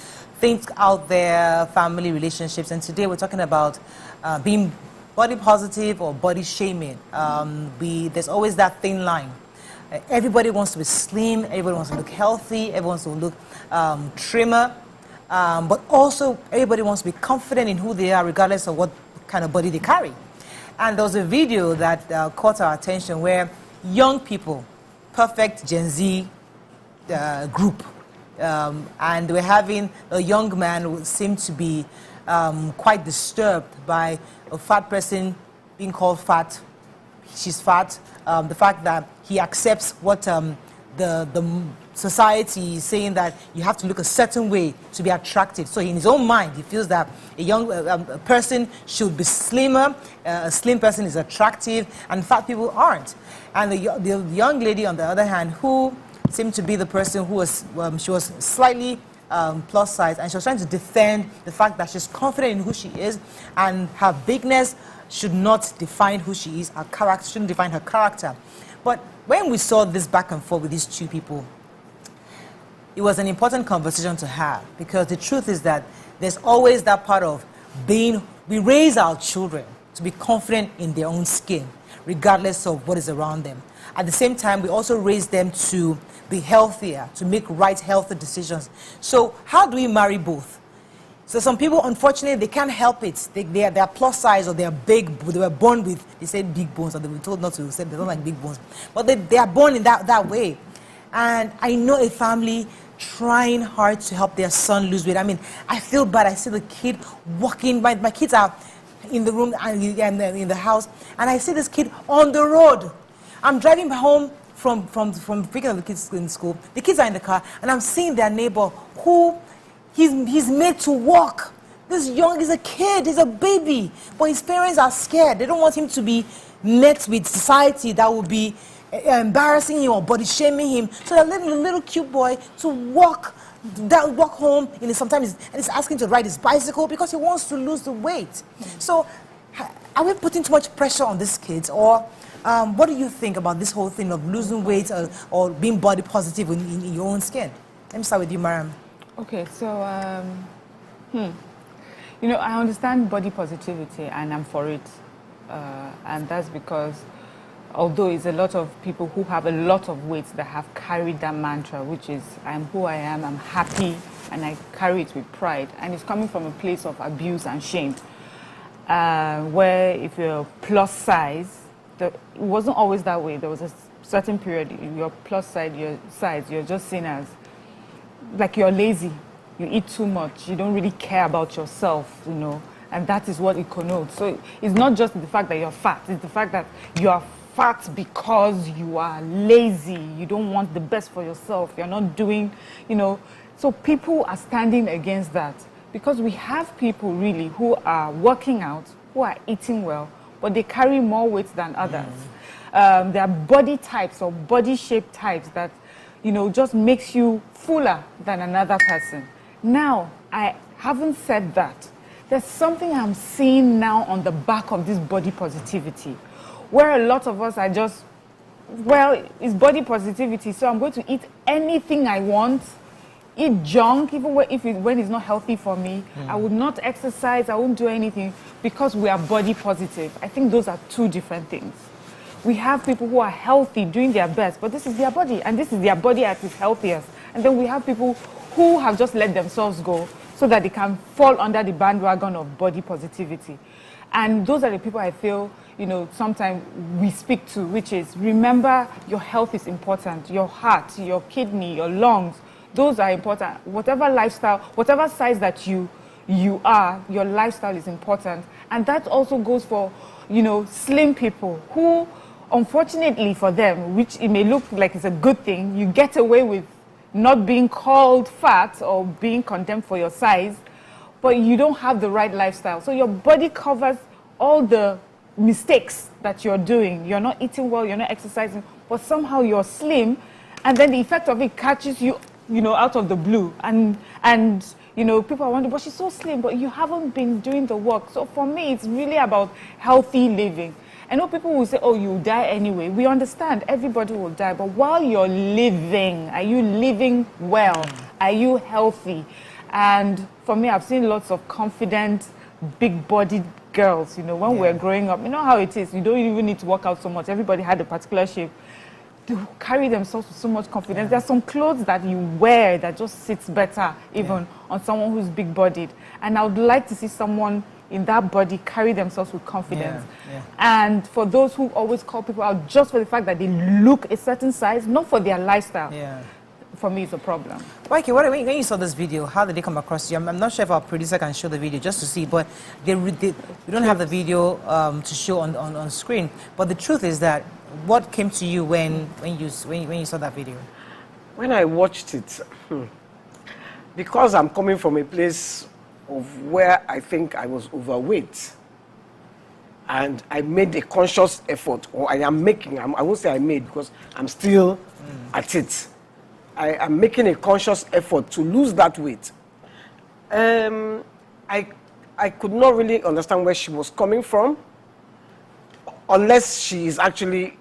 Speaker 1: things out there, family relationships. And today we're talking about being body positive or body shaming. There's always that thin line. Everybody wants to be slim, everybody wants to look healthy, everyone wants to look trimmer. But also, everybody wants to be confident in who they are, regardless of what kind of body they carry. And there was a video that caught our attention where young people, perfect Gen Z group, and we're having a young man who seemed to be quite disturbed by a fat person being called fat. She's fat. The fact that he accepts what the society is saying, that you have to look a certain way to be attractive. So in his own mind, he feels that a young person should be slimmer, a slim person is attractive, and fat people aren't. And the young lady, on the other hand, who seemed to be the person who was, she was slightly plus size, and she was trying to defend the fact that she's confident in who she is, and her bigness should not define who she is, her character shouldn't define her character. But when we saw this back and forth with these two people, it was an important conversation to have, because the truth is that there's always that part of we raise our children to be confident in their own skin, regardless of what is around them. At the same time, we also raise them to be healthier, to make right, healthy decisions. So how do we marry both? So some people, unfortunately, they can't help it. They're plus size, or they're big. They were born with, they said big bones, or they were told not to say they don't like big bones. But they are born in that way. And I know a family trying hard to help their son lose weight. I mean, I feel bad. I see the kid walking. My kids are in the room and in the house, and I see this kid on the road. I'm driving home from picking up the kids in school. The kids are in the car, and I'm seeing their neighbor who he's made to walk. He's a kid, he's a baby, but his parents are scared. They don't want him to be met with society that will be embarrassing him or body shaming him. So they're letting a little cute boy to walk home, sometimes, and he's asking to ride his bicycle because he wants to lose the weight. So are we putting too much pressure on these kids, or what do you think about this whole thing of losing weight or being body positive in your own skin? Let me start with you, Mariam.
Speaker 3: Okay, so you know, I understand body positivity, and I'm for it, and that's because although it's a lot of people who have a lot of weight that have carried that mantra, which is, I'm who I am, I'm happy, and I carry it with pride. And it's coming from a place of abuse and shame, where if you're plus size, it wasn't always that way. There was a certain period, you're plus size, you're just seen as, like, you're lazy, you eat too much, you don't really care about yourself, you know, and that is what it connotes. So it's not just the fact that you're fat, it's the fact that you are fat because you are lazy, you don't want the best for yourself, you're not doing, you know. So people are standing against that, because we have people really who are working out, who are eating well, but they carry more weight than others. There are body types or body shape types that, you know, just makes you fuller than another person. Now, I haven't said that. There's something I'm seeing now on the back of this body positivity, where a lot of us are just Well, it's body positivity. So I'm going to eat anything I want, eat junk, even when it's not healthy for me. I would not exercise. I won't do anything because we are body positive. I think those are two different things. We have people who are healthy, doing their best, but this is their body, and this is their body at its healthiest. And then we have people who have just let themselves go so that they can fall under the bandwagon of body positivity. And those are the people I feel, sometimes we speak to, which is, remember, your health is important. Your heart, your kidney, your lungs, those are important. Whatever lifestyle, whatever size that you are, your lifestyle is important. And that also goes for, slim people who, unfortunately for them, which it may look like it's a good thing, you get away with not being called fat or being condemned for your size, but you don't have the right lifestyle. So your body covers all the mistakes that you're doing. You're not eating well, you're not exercising, but somehow you're slim, and then the effect of it catches you, out of the blue. And people are wondering, but she's so slim, but you haven't been doing the work. So for me, it's really about healthy living. I know people will say, oh, you'll die anyway. We understand everybody will die, but while you're living, are you living well? Are you healthy? And for me, I've seen lots of confident, big-bodied girls, when we're growing up. You know how it is. You don't even need to work out so much. Everybody had a particular shape. They carry themselves with so much confidence. There are some clothes that you wear that just sits better even on someone who's big-bodied. And I would like to see someone in that body carry themselves with confidence. And for those who always call people out just for the fact that they look a certain size, not for their lifestyle. For me, it's a problem.
Speaker 1: Okay, when you saw this video, how did they come across you? I'm not sure if our producer can show the video just to see, but we don't have the video to show on screen. But the truth is that, what came to you when you saw that video?
Speaker 2: When I watched it, because I'm coming from a place of where I think I was overweight, and I made a conscious effort, or I am making, I won't say I made because I'm still at it. I am making a conscious effort to lose that weight. I could not really understand where she was coming from, unless she is actually,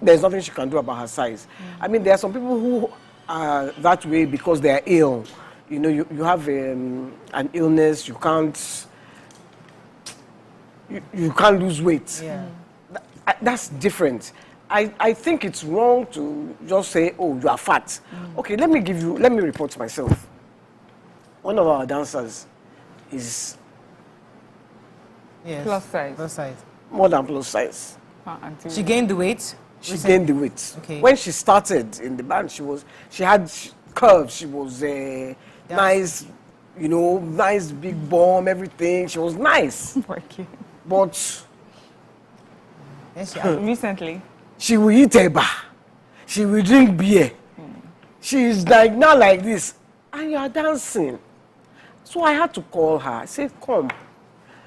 Speaker 2: there's nothing she can do about her size. I mean, there are some people who are that way because they are ill. You have an illness, you can't lose weight. That's different. I think it's wrong to just say, oh, you are fat. Okay, let me report myself. One of our dancers is
Speaker 3: plus size.
Speaker 1: Plus size.
Speaker 2: More than plus size.
Speaker 1: She gained the weight?
Speaker 2: She gained the weight.
Speaker 1: Okay.
Speaker 2: When she started in the band, she had curves. She was nice, nice big bum, everything. She was nice. But
Speaker 3: recently,
Speaker 2: she will eat eba. She will drink beer. She is like now like this, and you are dancing. So I had to call her. I said, "Come."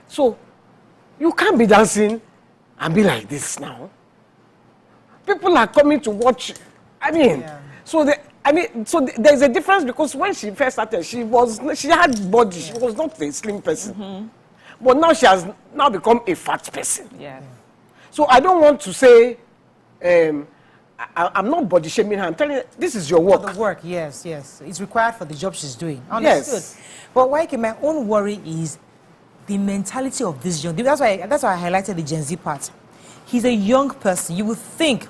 Speaker 2: So you can't be dancing and be like this now. People are coming to watch. I mean, so there's a difference, because when she first started, she had body. She was not a slim person, but now she has now become a fat person. So I don't want to say, I'm not body shaming her. I'm telling her, this is your work.
Speaker 1: For the work, yes. It's required for the job she's doing. Understood. Yes. But my own worry is the mentality of this young. That's why I highlighted the Gen Z part. He's a young person. You would think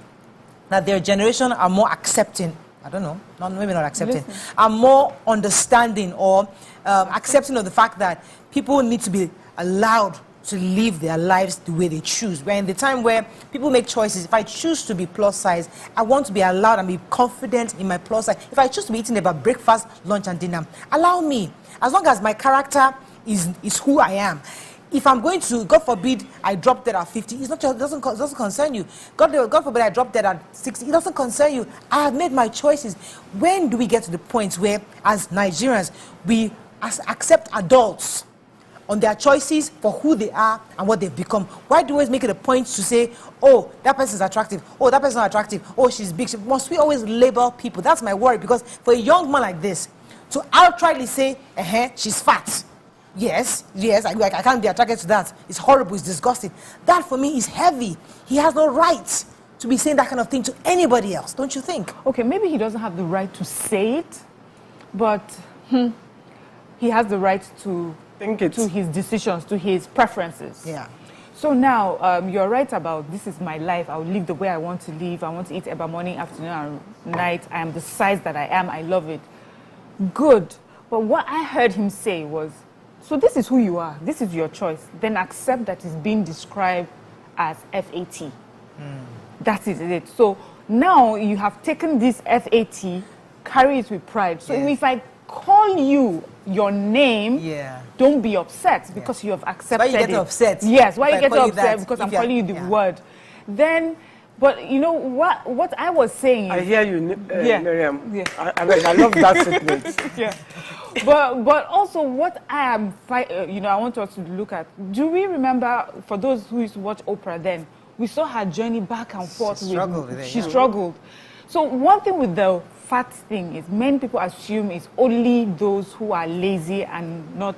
Speaker 1: that their generation are more accepting. I don't know, maybe not accepting. Are more understanding or accepting of the fact that people need to be allowed to live their lives the way they choose. We're in the time where people make choices. If I choose to be plus size, I want to be allowed and be confident in my plus size. If I choose to be eating about breakfast, lunch, and dinner, allow me. As long as my character is who I am. If I'm going to, God forbid, I drop dead at 50, it doesn't concern you. God forbid I drop dead at 60, it doesn't concern you. I have made my choices. When do we get to the point where, as Nigerians, we accept adults on their choices for who they are and what they've become? Why do we always make it a point to say, oh, that person's attractive, oh, that person's not attractive, oh, she's big? Must we always label people? That's my worry, because for a young man like this, to outrightly say, she's fat. Yes, I can't be attracted to that. It's horrible, it's disgusting. That for me is heavy. He has no right to be saying that kind of thing to anybody else, don't you think?
Speaker 3: Okay, maybe he doesn't have the right to say it, but he has the right to
Speaker 2: think it.
Speaker 3: To his decisions, to his preferences.
Speaker 1: Yeah.
Speaker 3: So now, you're right about this is my life. I'll live the way I want to live. I want to eat eba morning, afternoon, and night. I am the size that I am. I love it. Good. But what I heard him say was, so this is who you are. This is your choice. Then accept that it's being described as FAT. That is it. So now you have taken this FAT, carry it with pride. So if I call you your name, don't be upset because you have accepted it.
Speaker 1: Why you get upset?
Speaker 3: Yes, why you get upset? Because I'm calling you the word. Then, but you know what I was saying is,
Speaker 2: I hear you, Miriam. Yeah. I love that statement.
Speaker 3: Yeah. But also what I am, I want us to look at. Do we remember, for those who used to watch Oprah then, we saw her journey back and forth. She struggled. So one thing with the fat thing is many people assume it's only those who are lazy and not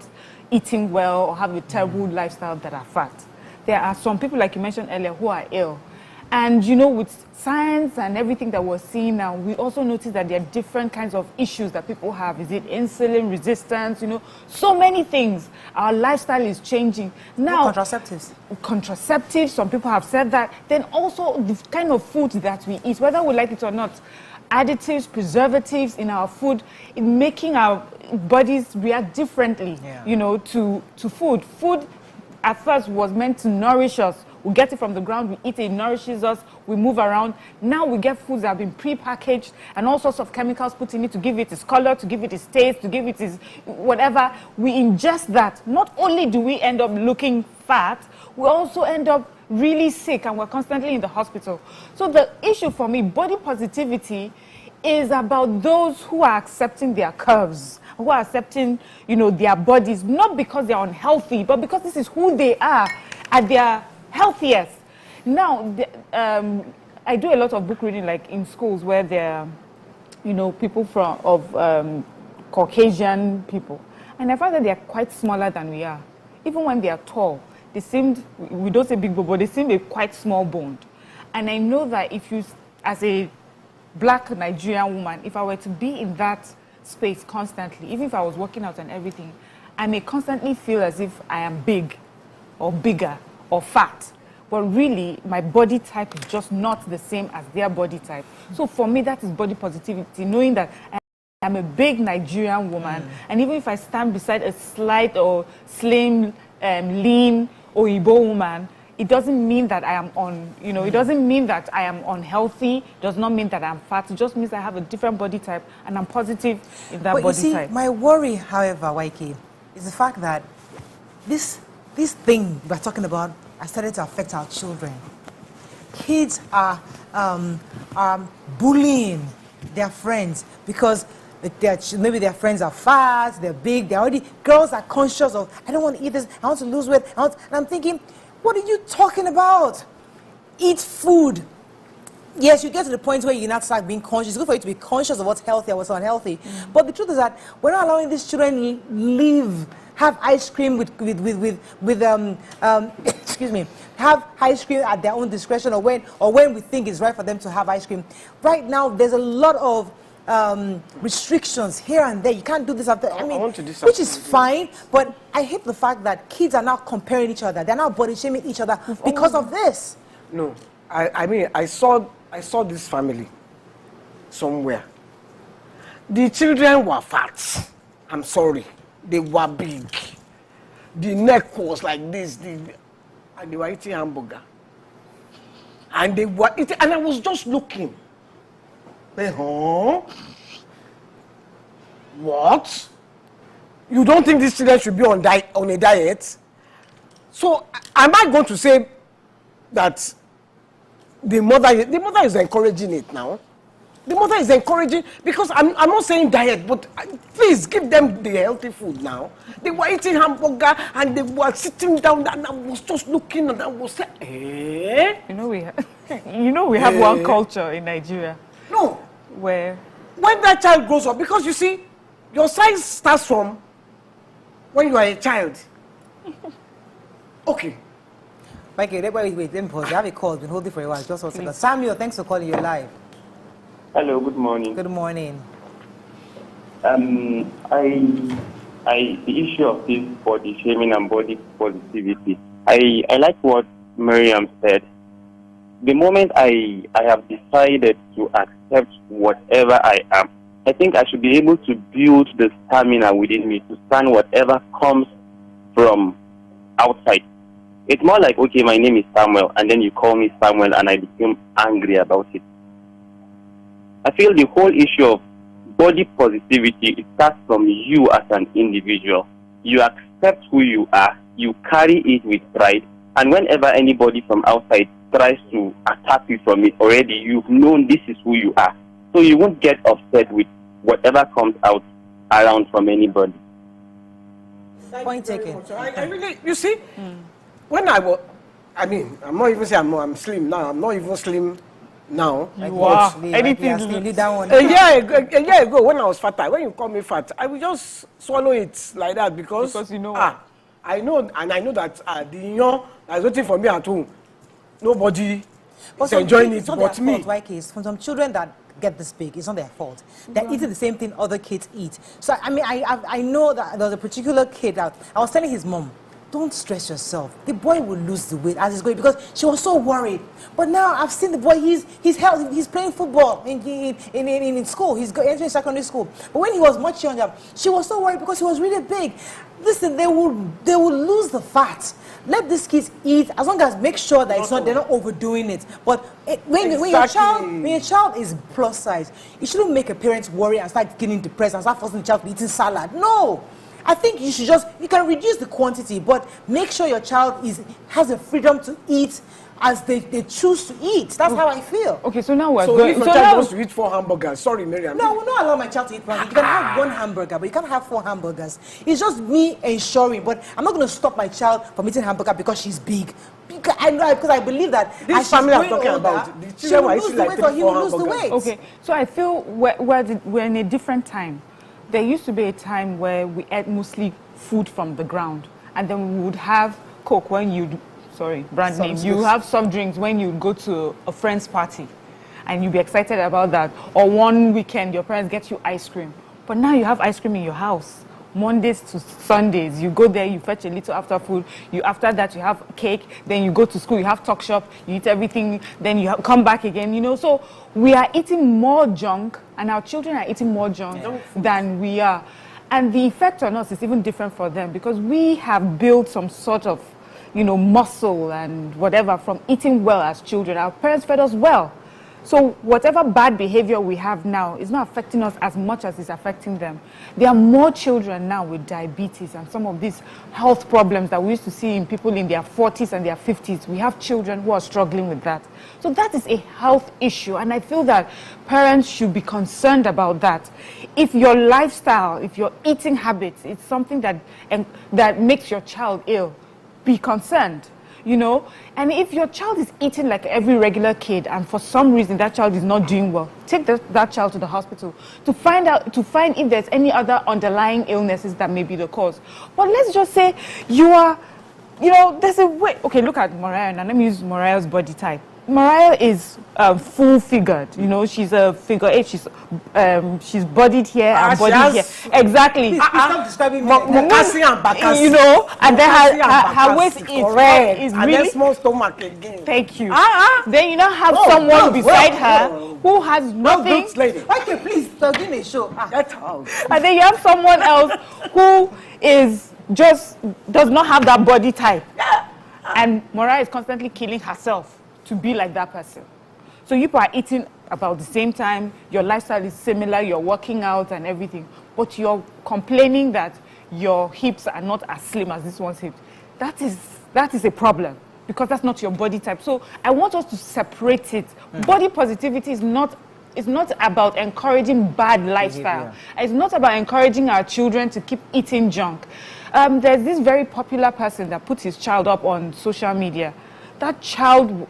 Speaker 3: eating well or have a terrible lifestyle that are fat. There are some people, like you mentioned earlier, who are ill. And with science and everything that we're seeing now, we also notice that there are different kinds of issues that people have. Is it insulin resistance? So many things. Our lifestyle is changing. Now, contraceptives, some people have said that. Then also the kind of food that we eat, whether we like it or not, additives, preservatives in our food, in making our bodies react differently, to food. Food at first was meant to nourish us. We get it from the ground, we eat it, it nourishes us, we move around. Now we get foods that have been pre-packaged and all sorts of chemicals put in it to give it its color, to give it its taste, to give it its whatever. We ingest that. Not only do we end up looking fat, we also end up really sick and we're constantly in the hospital. So the issue for me, body positivity, is about those who are accepting their curves, who are accepting, their bodies, not because they're unhealthy, but because this is who they are at their healthiest. Now, I do a lot of book reading, like in schools where there are, people of Caucasian people. And I find that they are quite smaller than we are. Even when they are tall, they seemed, we don't say big bone, but they seem quite small boned. And I know that if you, as a black Nigerian woman, if I were to be in that space constantly, even if I was working out and everything, I may constantly feel as if I am big or bigger or fat, but really my body type is just not the same as their body type. So for me, that is body positivity, knowing that I'm a big Nigerian woman, and even if I stand beside a slight or slim, lean Oyibo woman, it doesn't mean that I am it doesn't mean that I am unhealthy, does not mean that I'm fat, it just means I have a different body type and I'm positive in that body type.
Speaker 1: My worry, however, YK, is the fact that this thing we're talking about has started to affect our children. Kids are bullying their friends because maybe their friends are fat, they're big, girls are conscious of, I don't want to eat this, I want to lose weight, and I'm thinking, what are you talking about? Eat food. Yes, you get to the point where you not start being conscious. It's good for you to be conscious of what's healthy and what's unhealthy. But the truth is that we're not allowing these children have ice cream excuse me, have ice cream at their own discretion or when we think it's right for them to have ice cream. Right now, there's a lot of restrictions here and there. You can't do this after. I mean, which is fine, but I hate the fact that kids are now comparing each other. They're now body shaming each other because of this.
Speaker 2: No, I mean, I saw this family somewhere. The children were fat. I'm sorry, they were big. The neck was like this. And they were eating hamburger. And they were eating, and I was just looking. What? You don't think these children should be on a diet? So am I going to say that the mother is encouraging it now? The mother is encouraging, because I'm not saying diet, but please give them the healthy food now. They were eating hamburger and they were sitting down, and I was just looking and I was saying,
Speaker 3: we have one culture in Nigeria.
Speaker 2: No.
Speaker 3: Where?
Speaker 2: When that child grows up, because you see, your size starts from when you are a child. Okay.
Speaker 1: Mikey, wait, then pause. I have a call. Been holding for a while. Just 1 second. Samuel, thanks for calling. You're live.
Speaker 9: Hello, good morning.
Speaker 1: Good morning.
Speaker 9: The issue of this body shaming and body positivity. I like what Miriam said. The moment I have decided to accept whatever I am, I think I should be able to build the stamina within me to stand whatever comes from outside. It's more like, okay, my name is Samuel, and then you call me Samuel, and I became angry about it. I feel the whole issue of body positivity, it starts from you as an individual. You accept who you are, you carry it with pride, and whenever anybody from outside tries to attack you from it, already you've known this is who you are. So you won't get upset with whatever comes out around from anybody.
Speaker 1: Point taken.
Speaker 2: I really, you see, when I'm not even saying I'm slim now. I'm not even slim now.
Speaker 3: You are.
Speaker 1: Anything that one.
Speaker 2: A year ago, when I was fatter, when you call me fat, I will just swallow it like that because
Speaker 3: you know.
Speaker 2: I know that the young that's waiting for me at home, nobody is enjoying it but me.
Speaker 1: For some children that get this big, it's not their fault. They're eating the same thing other kids eat. So I mean, I know that there was a particular kid that I was telling his mom, don't stress yourself. The boy will lose the weight as he's going, because she was so worried. But now I've seen the boy, he's healthy, he's playing football in school, he's entering secondary school. But when he was much younger, she was so worried because he was really big. Listen, they will lose the fat. Let these kids eat, as long as make sure that they're not overdoing it. But when your child is plus size, you shouldn't make a parent worry and start getting depressed and start forcing the child to be eating salad. No. I think you can reduce the quantity, but make sure your child has the freedom to eat as they choose to eat. That's how I feel.
Speaker 3: Okay, so now we're
Speaker 2: going. So if your child wants to eat 4 hamburgers, sorry, Miriam.
Speaker 1: No, I will not allow my child to eat 4 hamburgers. You can have 1 hamburger, but you can't have 4 hamburgers. It's just me ensuring, but I'm not going to stop my child from eating hamburger because she's big. Because I believe that
Speaker 2: this family I'm talking about, the children will eat like 3 or 4 hamburgers.
Speaker 3: Okay, so I feel we're in a different time. There used to be a time where we ate mostly food from the ground, and then we would have Coke when you have soft drinks when you go to a friend's party, and you'd be excited about that. Or one weekend, your parents get you ice cream. But now you have ice cream in your house. Mondays to Sundays, you go there, you fetch a little after food. After that, you have cake. Then you go to school, you have talk shop, you eat everything. Then you come back again. So we are eating more junk, and our children are eating more junk than we are. And the effect on us is even different for them, because we have built some sort of, muscle and whatever from eating well as children. Our parents fed us well. So whatever bad behavior we have now is not affecting us as much as it's affecting them. There are more children now with diabetes and some of these health problems that we used to see in people in their 40s and their 50s. We have children who are struggling with that. So that is a health issue, and I feel that parents should be concerned about that. If your lifestyle, if your eating habits, it's something that makes your child ill, be concerned. And if your child is eating like every regular kid, and for some reason that child is not doing well, take that child to the hospital to find if there's any other underlying illnesses that may be the cause. But let's just say you are, there's a way. Okay, look at Mariah, and let me use Mariah's body type. Mariah is full-figured. She's a figure 8. She's bodied here and bodied here. Exactly.
Speaker 1: Stop describing me.
Speaker 3: And then her waist is
Speaker 2: and
Speaker 3: really
Speaker 2: then small stomach again.
Speaker 3: Thank you. Then you now have someone beside her who has nothing.
Speaker 1: Okay, please, give me a show.
Speaker 2: Get out.
Speaker 3: And then you have someone else who does not have that body type. And Mariah is constantly killing herself to be like that person. So you are eating about the same time, your lifestyle is similar, you're working out and everything, but you're complaining that your hips are not as slim as this one's hips. That is a problem, because that's not your body type. So I want us to separate it. Body positivity is not about encouraging bad lifestyle. Behavior. It's not about encouraging our children to keep eating junk. There's this very popular person that puts his child up on social media. That child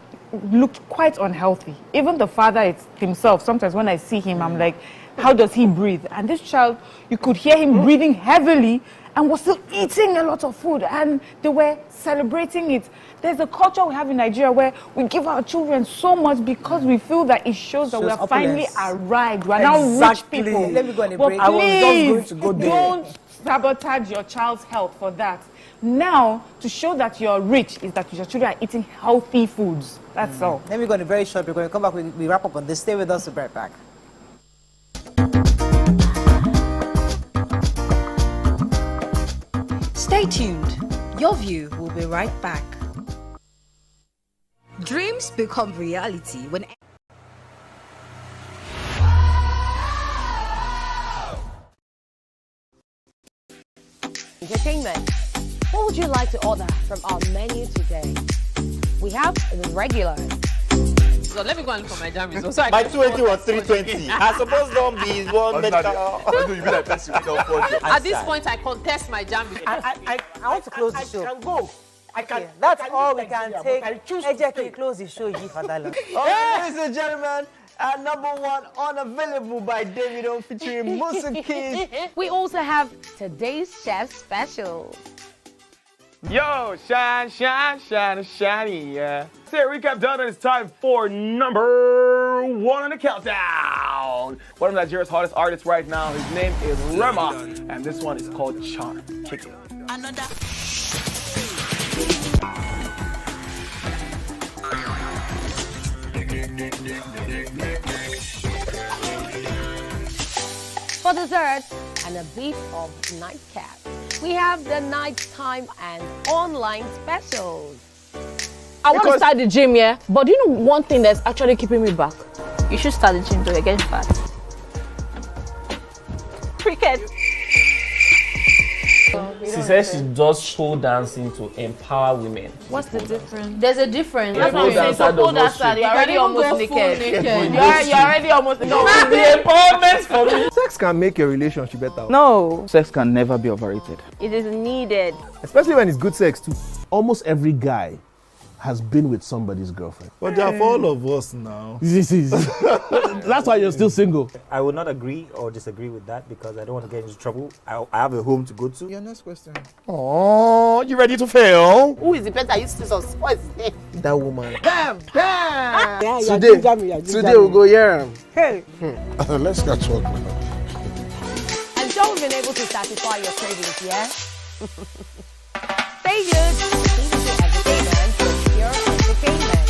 Speaker 3: looked quite unhealthy. Even the father himself, sometimes when I see him, I'm like, how does he breathe? And this child, you could hear him breathing heavily, and was still eating a lot of food, and they were celebrating it. There's a culture we have in Nigeria where we give our children so much because we feel that it shows that we are finally arrived. We are now rich people.
Speaker 1: Let me go on a
Speaker 3: but
Speaker 1: break.
Speaker 3: Please,
Speaker 2: I was just going to go there.
Speaker 3: Don't sabotage your child's health for that. Now, to show that you're rich is that your children are eating healthy foods. That's all.
Speaker 1: Let me go on a very short break. When we come back, we wrap up on this. Stay with us. We'll be right back.
Speaker 4: Stay tuned. Your View will be right back. Dreams become reality when
Speaker 10: Entertainment. What would you like to order from our menu today? We have the regulars.
Speaker 11: So let me go and look for my jam results. So
Speaker 12: my 280 was 320. I suppose don't be one medical.
Speaker 11: At this point, I contest my jam results.
Speaker 1: I want to close the show.
Speaker 2: I can go. I can.
Speaker 1: Okay, that's all we can take. Eje, can you close the show here for that long?
Speaker 12: Ladies and gentlemen, number one unavailable by Davido featuring Musa Keys.
Speaker 10: We also have today's chef special.
Speaker 13: Yo, shine, shine, shine, shiny, yeah. Say recap done, and it's time for number one on the countdown. One of Nigeria's hottest artists right now, his name is Rema, and this one is called Charm. Check it out.
Speaker 14: Another.
Speaker 10: For dessert and a bit of nightcap, we have the nighttime and online specials.
Speaker 15: I want to start the gym, yeah? But do you know one thing that's actually keeping me back?
Speaker 16: You should start the gym, though. You're getting fat.
Speaker 15: Cricket.
Speaker 17: She says she does pole dancing to empower women.
Speaker 16: What's the difference?
Speaker 15: There's a difference.
Speaker 17: That's what I'm saying. So pole dancer,
Speaker 15: you're already almost naked. You're already almost naked.
Speaker 17: No, the empowerment for me.
Speaker 18: Sex can make your relationship better.
Speaker 16: No.
Speaker 18: Sex can never be overrated.
Speaker 16: It is needed.
Speaker 18: Especially when it's good sex too. Almost every guy has been with somebody's girlfriend.
Speaker 6: But they are for all of us now.
Speaker 18: That's why you're still single.
Speaker 7: I would not agree or disagree with that because I don't want to get into trouble. I have a home to go to.
Speaker 5: Your next question.
Speaker 6: Oh, you ready to fail?
Speaker 11: Who is the person that used to us? What is his name?
Speaker 5: That woman.
Speaker 2: Bam! Bam!
Speaker 5: Yeah, today we'll go here.
Speaker 2: Hey!
Speaker 6: Let's catch up now.
Speaker 10: I'm sure we've been able to satisfy your cravings, yeah? Stay good. TVC Entertainment for pure entertainment.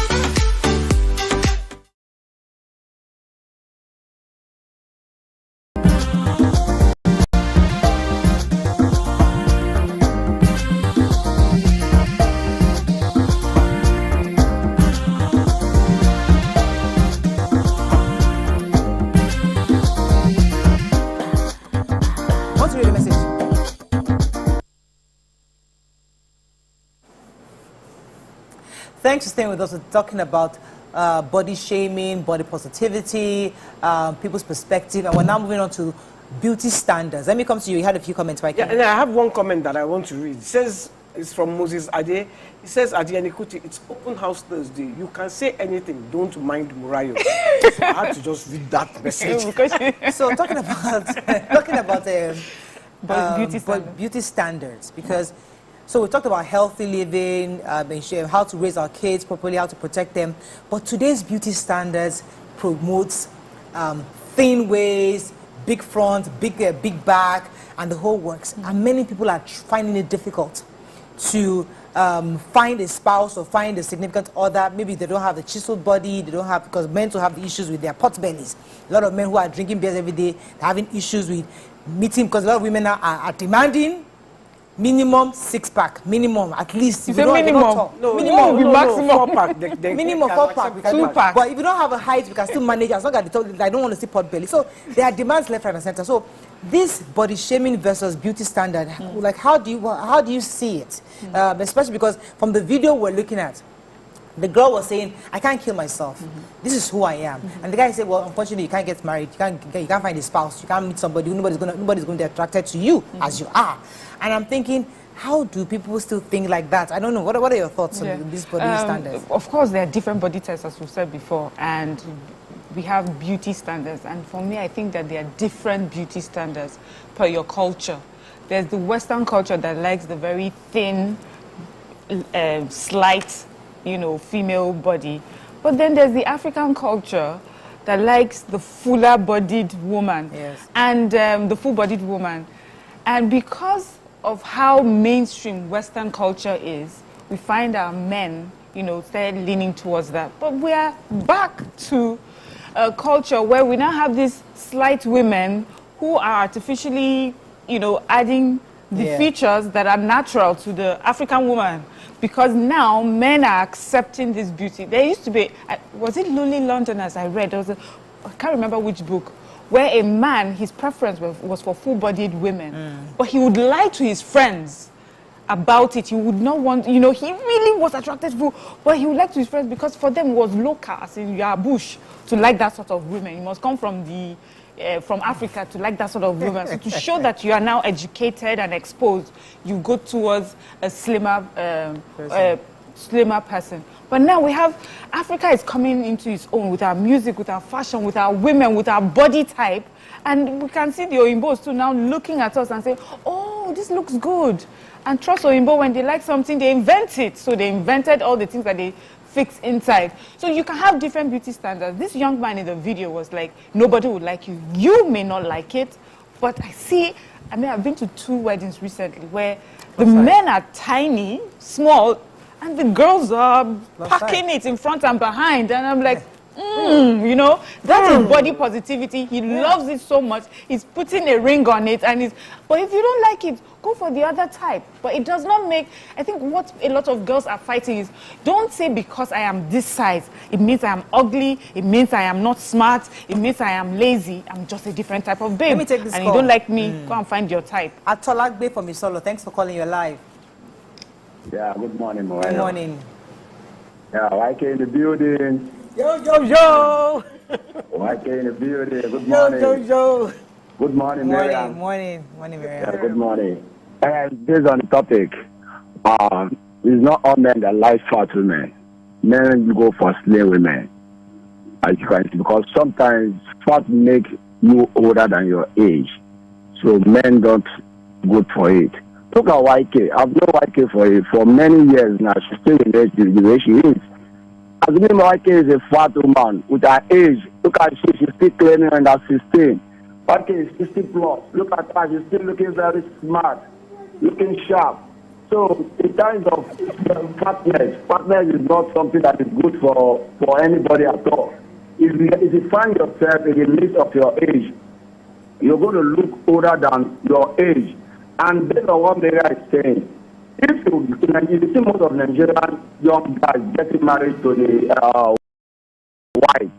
Speaker 1: Want to read the message? Thanks for staying with us. We're talking about body shaming, body positivity, people's perspective, and we're now moving on to beauty standards. Let me come to you. You had a few comments, right?
Speaker 2: Yeah, and I have one comment that I want to read. It says, it's from Moses Ade. It says, Ade Nikuti, it's open house Thursday. You can say anything, don't mind Murayo. So I had to just read that message.
Speaker 1: So talking about beauty standards, because so we talked about healthy living, how to raise our kids properly, how to protect them. But today's beauty standards promotes thin waist, big front, big back, and the whole works. And many people are finding it difficult to find a spouse or find a significant other. Maybe they don't have a chiseled body, they don't have, because men to have the issues with their pot bellies. A lot of men who are drinking beers every day, they're having issues with meeting, because a lot of women are demanding minimum 6-pack, minimum at least.
Speaker 3: You say minimum?
Speaker 1: Maximum
Speaker 2: 4-pack.
Speaker 1: Minimum 4-pack.
Speaker 3: 2-pack.
Speaker 1: But if you don't have a height, we can still manage as long as I don't want to see pot belly. So there are demands left, right, and center. So this body shaming versus beauty standard, like how do you see it? Especially because from the video we're looking at, the girl was saying, I can't kill myself. This is who I am. And the guy said, well, unfortunately, you can't get married. You can't find a spouse. You can't meet somebody. Nobody's going to be attracted to you as you are. And I'm thinking, how do people still think like that? I don't know. What are your thoughts on these body standards?
Speaker 3: Of course, there are different body types, as we've said before. And we have beauty standards. And for me, I think that there are different beauty standards per your culture. there's the Western culture that likes the very thin, slight, female body. But then there's the African culture that likes the fuller-bodied woman.
Speaker 1: Yes.
Speaker 3: And the full-bodied woman. And because of how mainstream Western culture is, we find our men, start leaning towards that. But we are back to a culture where we now have these slight women who are artificially, adding the features that are natural to the African woman. Because now men are accepting this beauty. There used to be, was it Lonely Londoners I read? I can't remember which book, where a man, his preference was for full-bodied women. But he would lie to his friends about it. He would not want, he really was attracted to, but he would like to his friends because for them it was local, as in your bush, to like that sort of women. You must come from from Africa to like that sort of women. So to show that you are now educated and exposed, you go towards a slimmer person. But now we have, Africa is coming into its own with our music, with our fashion, with our women, with our body type. And we can see the Oyimbos too now looking at us and say, oh, this looks good. And trust Oyimbo, when they like something, they invent it. So they invented all the things that they fix inside. So you can have different beauty standards. This young man in the video was like, nobody would like you. You may not like it, but I've been to 2 weddings recently where the men are tiny, small, and the girls are packing it in front and behind. And I'm like, that is body positivity. He loves it so much. He's putting a ring on it. But if you don't like it, go for the other type. But it does not make, I think what a lot of girls are fighting is, don't say because I am this size, it means I am ugly, it means I am not smart, it means I am lazy. I'm just a different type of babe.
Speaker 1: Let me take this
Speaker 3: and
Speaker 1: call.
Speaker 3: You don't like me, go and find your type.
Speaker 1: Atolagbe from Isolo, thanks for calling. You're live.
Speaker 14: Yeah, good morning, Moana.
Speaker 1: Good morning.
Speaker 14: Yeah, YK in the building.
Speaker 1: Yo, yo, yo!
Speaker 14: YK in the building. Good
Speaker 1: Yo,
Speaker 14: morning.
Speaker 1: yo, yo!
Speaker 14: Good morning, Miriam.
Speaker 1: Morning, Miriam.
Speaker 14: Yeah, good morning. And based on the topic, it's not all men that like fat women. Men go for slim women, as you can see, because sometimes fat make you older than your age. So men don't go for it. Look at YK. I've known YK for many years now. She's still in the way she is. Assuming YK is a fat woman with her age, look at she's still claiming under 16. YK is 60 plus. Look at her, she's still looking very smart, looking sharp. So in terms of fatness is not something that is good for anybody at all. If you find yourself in the midst of your age, you're going to look older than your age. And based on what Maria is saying, if you see most of Nigerian young guys getting married to the wife,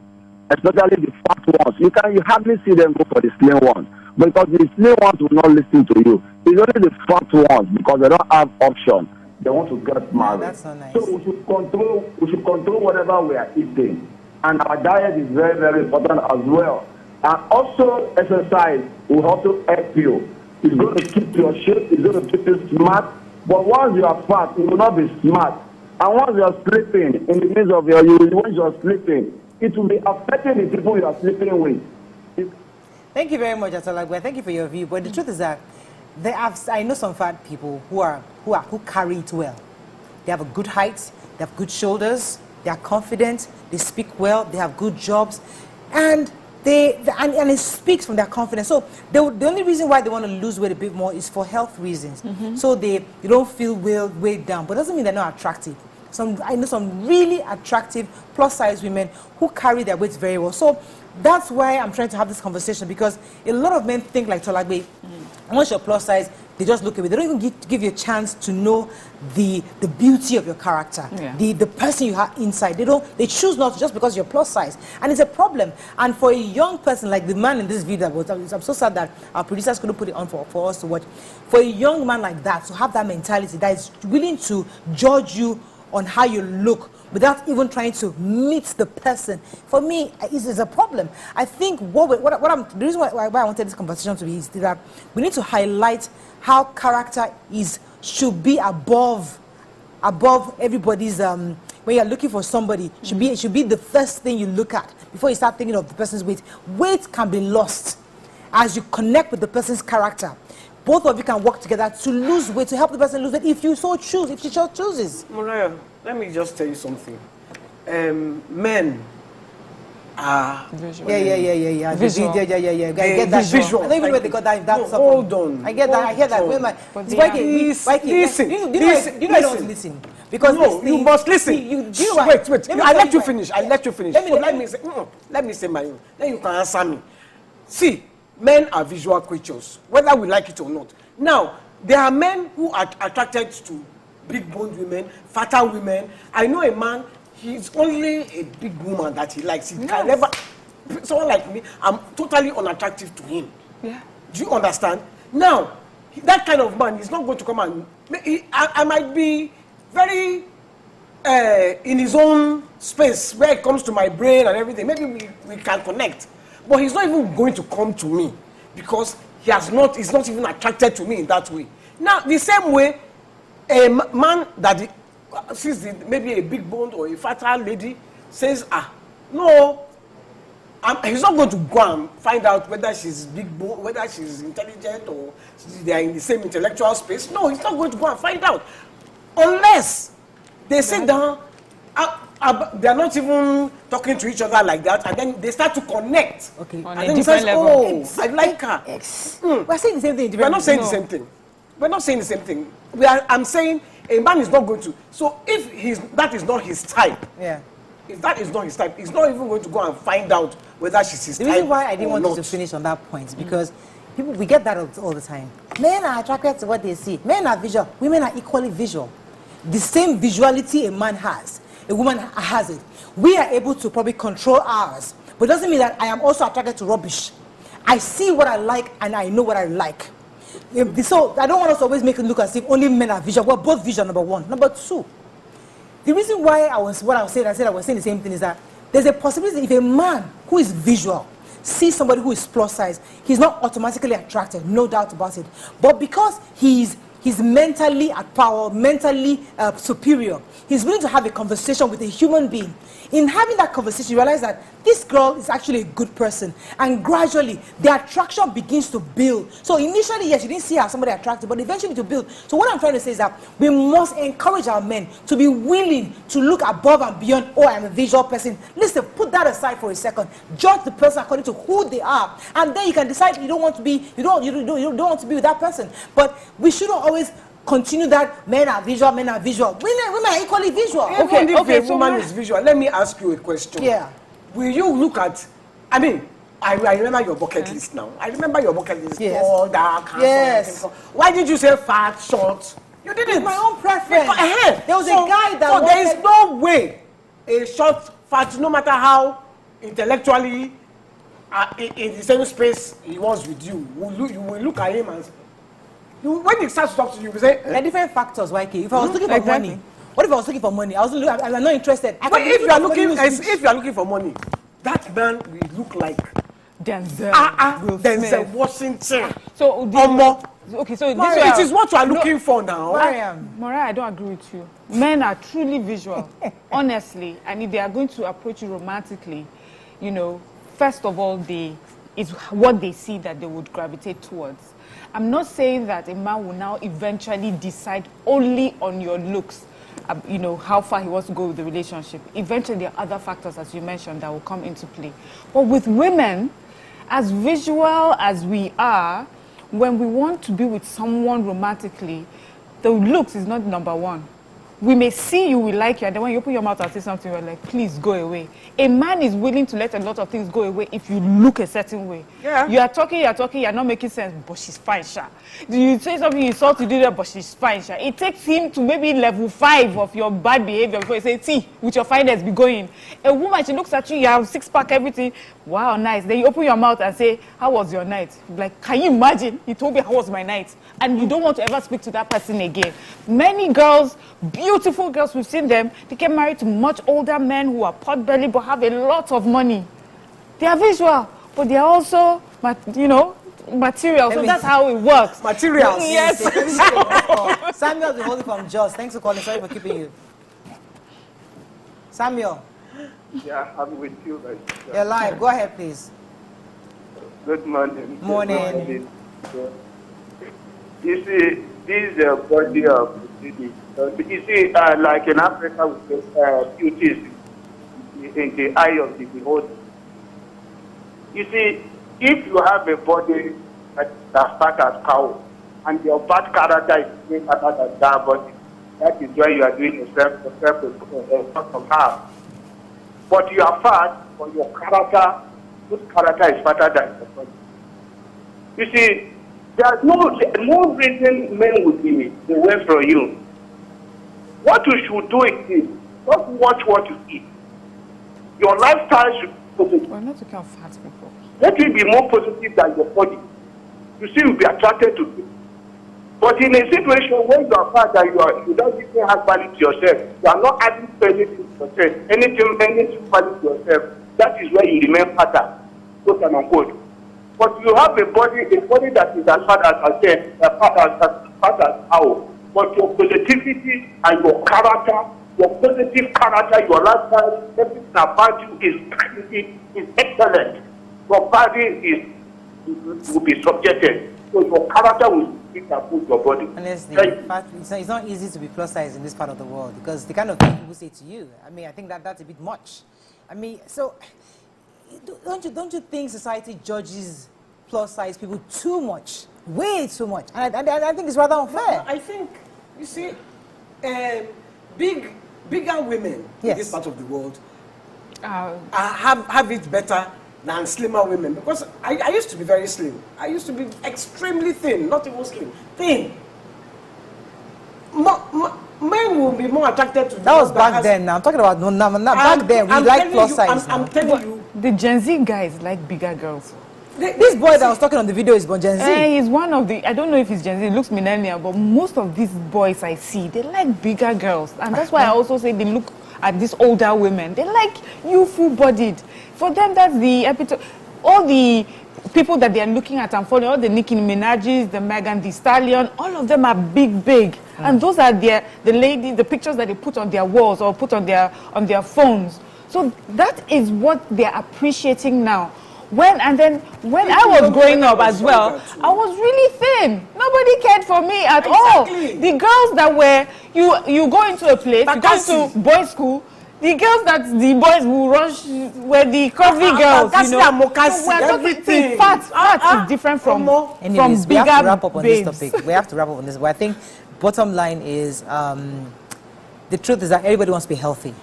Speaker 14: especially the fat ones, you hardly see them go for the slim ones, because the slim ones will not listen to you. It's only the fat ones, because they don't have option. They want to get married.
Speaker 1: That's so nice.
Speaker 14: So we should control whatever we are eating, and our diet is very, very important as well. And also exercise will also help you. It's going to keep your shape. It's going to keep you smart. But once you are fat, you will not be smart. And once you are sleeping, in the midst of once you are sleeping, it will be affecting the people you are sleeping with.
Speaker 1: Thank you very much, Atolagbe. Thank you for your view. But the truth is that I know some fat people who carry it well. They have a good height. They have good shoulders. They are confident. They speak well. They have good jobs, and it speaks from their confidence. So the only reason why they want to lose weight a bit more is for health reasons. So they don't feel weighed down, but it doesn't mean they're not attractive. I know some really attractive plus-size women who carry their weight very well. So that's why I'm trying to have this conversation, because a lot of men think like Tolagbe. Once you're plus size, they just look away. They don't even give you a chance to know the beauty of your character, the person you have inside. They choose not to, just because you're plus size, and it's a problem. And for a young person like the man in this video, I'm so sad that our producers couldn't put it on for us to watch. For a young man like that to have that mentality, that is willing to judge you on how you look without even trying to meet the person, for me, is a problem. I think the reason why I wanted this conversation to be is that we need to highlight how character should be above everybody's. When you're looking for somebody, it should be the first thing you look at before you start thinking of the person's weight. Weight can be lost as you connect with the person's character. both of you can work together to lose weight, to help the person lose weight, if you so choose, if she so chooses.
Speaker 2: Mariah, let me just tell you something. Men are
Speaker 1: visual. Yeah.
Speaker 2: Visual.
Speaker 1: Yeah. I get that.
Speaker 2: Visual.
Speaker 1: I don't even know where they got that.
Speaker 2: No, hold on.
Speaker 1: I get that. I hear that.
Speaker 2: Listen.
Speaker 1: You know I don't listen. Because
Speaker 2: no, you must listen. Wait. I let you finish. Let me say my own. Then you can answer me. See, men are visual creatures, whether we like it or not. Now, there are men who are attracted to big-boned women, fatter women. I know a man, he's only a big woman that he likes. He can never... Someone like me, I'm totally unattractive to him.
Speaker 3: Yeah.
Speaker 2: Do you understand? Now, that kind of man is not going to come and... I might be very in his own space where it comes to my brain and everything. Maybe we can connect. But he's not even going to come to me because he's not even attracted to me in that way. Now, the same way, a man that sees maybe a big boned or a fatter lady says, no, he's not going to go and find out whether she's big boned, whether she's intelligent or they are in the same intellectual space. No, he's not going to go and find out. Unless they sit down, they're not even talking to each other like that, and then they start to connect.
Speaker 1: Okay.
Speaker 2: And then he says, oh, I like her.
Speaker 1: We're saying the same thing.
Speaker 2: We're not saying the same thing. We're not saying the same thing. I'm saying a man is not going to. So if that is not his type, if that is not his type, he's not even going to go and find out whether she's his type.
Speaker 1: The reason why I didn't want
Speaker 2: not.
Speaker 1: you to finish on that point is because we get that all the time. Men are attracted to what they see. Men are visual. Women are equally visual. The same visuality a man has, a woman has it. We are able to probably control ours, but it doesn't mean that I am also attracted to rubbish. I see what I like and I know what I like. So I don't want us to always make it look as if only men are visual. We're both visual, number one. Number two, the reason why I was saying the same thing is that there's a possibility if a man who is visual sees somebody who is plus size, he's not automatically attracted, no doubt about it. But because he's mentally at power, mentally superior, he's willing to have a conversation with a human being. In having that conversation, you realize that this girl is actually a good person. And gradually, the attraction begins to build. So initially, yes, you didn't see her as somebody attractive, but eventually to build. So what I'm trying to say is that we must encourage our men to be willing to look above and beyond, oh, I'm a visual person. Listen, put that aside for a second. Judge the person according to who they are. And then you can decide you don't want to be with that person. But we shouldn't always continue that men are visual. Women are equally visual.
Speaker 2: Even if a woman is visual, let me ask you a question.
Speaker 1: Yeah.
Speaker 2: Will you look at, I remember your bucket list now. I remember your bucket list.
Speaker 1: Yes.
Speaker 2: Tall, dark, handsome.
Speaker 1: Yes.
Speaker 2: Why did you say fat, short? You didn't.
Speaker 1: It's my own preference. There was a guy that
Speaker 2: So there is no way a short, fat, no matter how intellectually in the same space he was with you will look at him and when he starts to talk to you, you say...
Speaker 1: There are different factors, YK. If I was looking for money, what if I was looking for money? I'm not interested.
Speaker 2: But if you are looking for money, that man will look like Denzel Washington.
Speaker 3: So
Speaker 2: it is what you are looking for now.
Speaker 3: Mariah, I don't agree with you. Men are truly visual, honestly. And if they are going to approach you romantically, first of all, it's what they see that they would gravitate towards. I'm not saying that a man will now eventually decide only on your looks, how far he wants to go with the relationship. Eventually, there are other factors, as you mentioned, that will come into play. But with women, as visual as we are, when we want to be with someone romantically, the looks is not number one. We may see you, we like you, and then when you open your mouth and say something, we're like, please go away. A man is willing to let a lot of things go away if you look a certain way. Yeah. You are talking, you're not making sense, but she's fine, sha. You say something, you insult, you do that, but she's fine, sha. It takes him to maybe level 5 of your bad behavior before you say, see, with your fineness, be going. A woman, she looks at you, you have six-pack, everything. Wow, nice. Then you open your mouth and say, how was your night? Like, can you imagine? He told me how was my night. And you don't want to ever speak to that person again. Many girls, beautiful girls, we've seen them, they get married to much older men who are pot-belly but have a lot of money. They are visual, but they are also, material. So that's how it works.
Speaker 2: Materials.
Speaker 1: Yes. Samuel, the holding from Jos. Thanks for calling. Sorry for keeping you. Samuel.
Speaker 19: Yeah, I'm with you.
Speaker 1: You're live. Go ahead, please.
Speaker 19: Good morning.
Speaker 1: Morning.
Speaker 19: You see, this body of the city. You see, like in Africa, we say beauty is in the eye of the beholder. You see, if you have a body that starts as cow, and your bad character is way better than that body, that is why you are doing yourself of harm. But you are fat, but your character, good character is better than your body. You see, there's no reason men would be away from you. What you should do is this: don't watch what you eat. Your lifestyle should be positive.
Speaker 3: We're not talking of fat people.
Speaker 19: Let it be more positive than your body. You see, you'll be attracted to it. But in a situation where you are fat and you don't even have value to yourself, you are not adding anything to yourself, anything value to yourself, that is where you remain fatter, quote and unquote. But you have a body that is as fat as I said, as fat as how. But your positivity and your character, your positive character, your lifestyle, everything about you is excellent. Your body will be subjected. So your character will speak about your body.
Speaker 1: Honestly, in fact, it's not easy to be plus size in this part of the world because the kind of thing people say to you, I mean, I think that's a bit much. I mean, so don't you think society judges plus size people too much, way too much? And I think it's rather unfair.
Speaker 2: I think, you see, bigger women in this part of the world have it better than slimmer women, because I used to be very slim. I used to be extremely thin, not even slim, thin. Men will be more attracted to
Speaker 1: that was back then. Now I'm talking about now back then we like plus size.
Speaker 2: I'm telling you,
Speaker 3: the Gen Z guys like bigger girls.
Speaker 1: This boy that was talking on the video is Gen Z.
Speaker 3: He's one of the, I don't know if he's Gen Z, it looks millennial, but most of these boys I see, they like bigger girls. And that's why I also say they look at these older women. They like you full-bodied. For them, that's the epitome. All the people that they are looking at and following, all the Nicki Minaj's, the Megan Thee Stallion, all of them are big. And those are the ladies, the pictures that they put on their walls or put on their phones. So that is what they're appreciating now. When I was growing up as well, I was really thin. Nobody cared for me at all. The girls that were, you go into a place, you go into boys' school, the girls that the boys will rush were the curvy girls, you know. So we're talking fat is different from
Speaker 1: Anyways,
Speaker 3: bigger
Speaker 1: we have to wrap up on
Speaker 3: babes.
Speaker 1: this topic. We have to wrap up on this. But I think bottom line is the truth is that everybody wants to be healthy,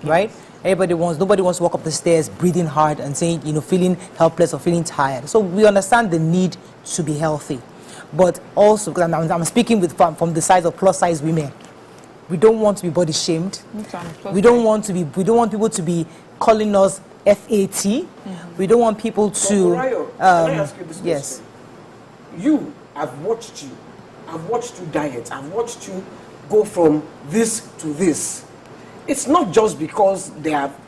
Speaker 1: right? Nobody wants to walk up the stairs breathing hard and saying, feeling helpless or feeling tired. So we understand the need to be healthy. But also, because I'm speaking from the side of plus size women, we don't want to be body shamed. We don't want people to be calling us FAT. We don't want people to
Speaker 2: Can I ask you this question?
Speaker 1: Yes.
Speaker 2: I've watched you diet. I've watched you go from this to this. It's not just because